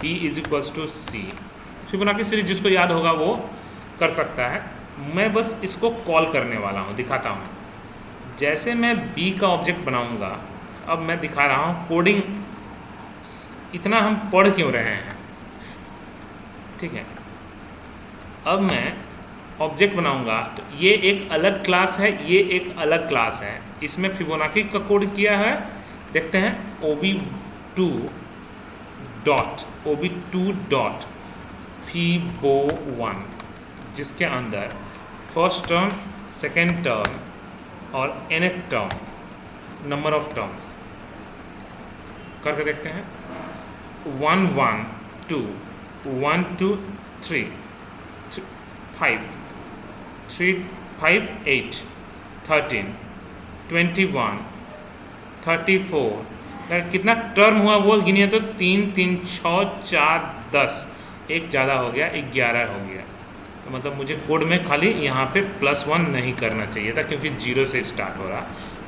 S1: b is equals to c, Fibonacci series जिसको याद होगा वो कर सकता है। मैं बस इसको कॉल करने वाला हूँ, दिखाता हूँ। जैसे मैं b का ऑब्जेक्ट बनाऊँगा, अब मैं दिखा रहा हूँ कोडिंग, इतना हम पढ़ क्यों रहे हैं, ठीक है। अब मैं ऑब्जेक्ट बनाऊंगा तो ये एक अलग क्लास है, ये एक अलग क्लास है, इसमें फिबोनाची का कोड किया है, देखते हैं ob2 डॉट fibo1, जिसके अंदर फर्स्ट टर्म, सेकेंड टर्म और nth term, number of terms करके देखते हैं, 1 1 2 1 2 3 5 3 5 8 13 21 34, कितना टर्म हुआ वो गिनिए तो 3 3 6 4 10, एक ज़्यादा हो गया, 11 हो गया। तो मतलब मुझे कोड में खाली यहाँ पे +1 नहीं करना चाहिए था, क्योंकि 0 से स्टार्ट हो रहा,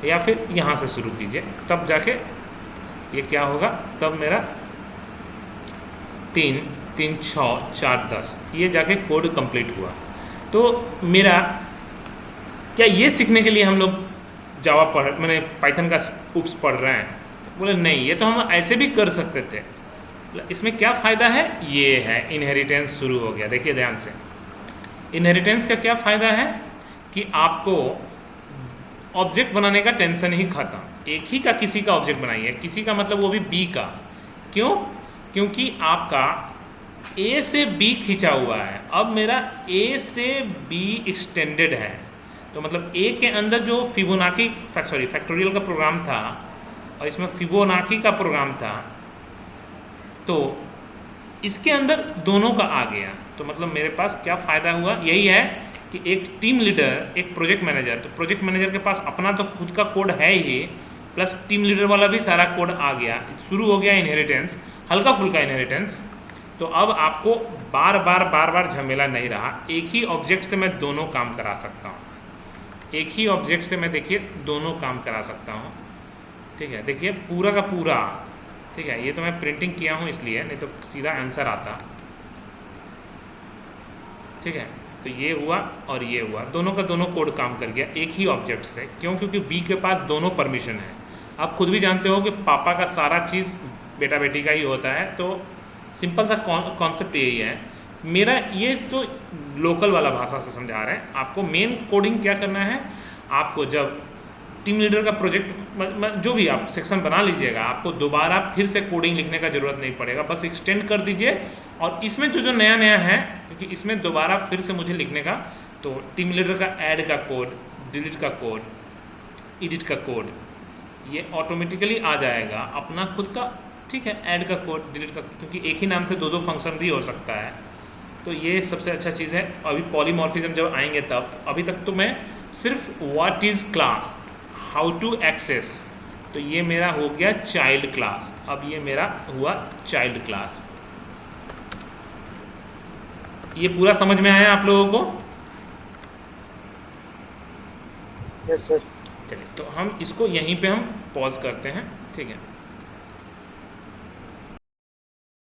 S1: या फिर यहाँ से शुरू कीजिए, तब जाके ये क्या होगा, तब मेरा 3 3 6 4 10 ये जाके कोड कंप्लीट हुआ। तो मेरा क्या ये सीखने के लिए हम लोग जावा मैंने पाइथन का उप्स पढ़ रहे हैं, बोले नहीं, ये तो हम ऐसे भी कर सकते थे। इसमें क्या फ़ायदा है, ये है इनहेरिटेंस शुरू हो गया। देखिए ध्यान से, इनहेरिटेंस का क्या फ़ायदा है कि आपको ऑब्जेक्ट बनाने का टेंशन ही खत्म, एक ही का किसी का ऑब्जेक्ट बनाइए, किसी का मतलब वो भी बी का, क्यों, क्योंकि आपका ए से बी खींचा हुआ है, अब मेरा ए से बी एक्सटेंडेड है, तो मतलब ए के अंदर जो फिबोनाची फैक्टोरियल का प्रोग्राम था और इसमें फिबोनाची का प्रोग्राम था, तो इसके अंदर दोनों का आ गया। तो मतलब मेरे पास क्या फ़ायदा हुआ, यही है कि एक टीम लीडर, एक प्रोजेक्ट मैनेजर, तो प्रोजेक्ट मैनेजर के पास अपना तो खुद का कोड है ही, प्लस टीम लीडर वाला भी सारा कोड आ गया, शुरू हो गया इनहेरिटेंस, हल्का फुल्का इनहेरिटेंस। तो अब आपको बार बार झमेला नहीं रहा, एक ही ऑब्जेक्ट से मैं दोनों काम करा सकता हूँ, एक ही ऑब्जेक्ट से मैं देखिए दोनों काम करा सकता हूँ, ठीक है। देखिए पूरा का पूरा, ठीक है, ये तो मैं प्रिंटिंग किया हूँ इसलिए, नहीं तो सीधा आंसर आता, ठीक है। तो ये हुआ और ये हुआ, दोनों का दोनों कोड काम कर गया एक ही ऑब्जेक्ट से, क्यों, क्योंकि बी के पास दोनों परमिशन है। आप खुद भी जानते हो कि पापा का सारा चीज़ बेटा बेटी का ही होता है, तो सिंपल सा कॉन्सेप्ट यही है। मेरा ये तो लोकल वाला भाषा से समझा रहे हैं आपको। मेन कोडिंग क्या करना है आपको, जब टीम लीडर का प्रोजेक्ट जो भी आप सेक्शन बना लीजिएगा, आपको दोबारा फिर से कोडिंग लिखने का ज़रूरत नहीं पड़ेगा, बस एक्सटेंड कर दीजिए। और इसमें जो नया है, क्योंकि इसमें दोबारा फिर से मुझे लिखने का, तो टीम लीडर का ऐड का कोड, डिलीट का कोड, एडिट का कोड, ये ऑटोमेटिकली आ जाएगा अपना खुद का, ठीक है। ऐड का कोड, डिलीट का, क्योंकि एक ही नाम से दो फंक्शन भी हो सकता है, तो ये सबसे अच्छा चीज़ है। अभी पॉलीमॉर्फिज्म जब आएंगे तब, अभी तक तो मैं सिर्फ what is class, how to access, तो ये मेरा हो गया चाइल्ड क्लास, अब ये मेरा हुआ चाइल्ड क्लास। ये पूरा समझ में आया आप लोगों को?
S3: Yes sir.
S1: चलिए तो हम इसको यहीं पे हम पॉज करते हैं, ठीक है।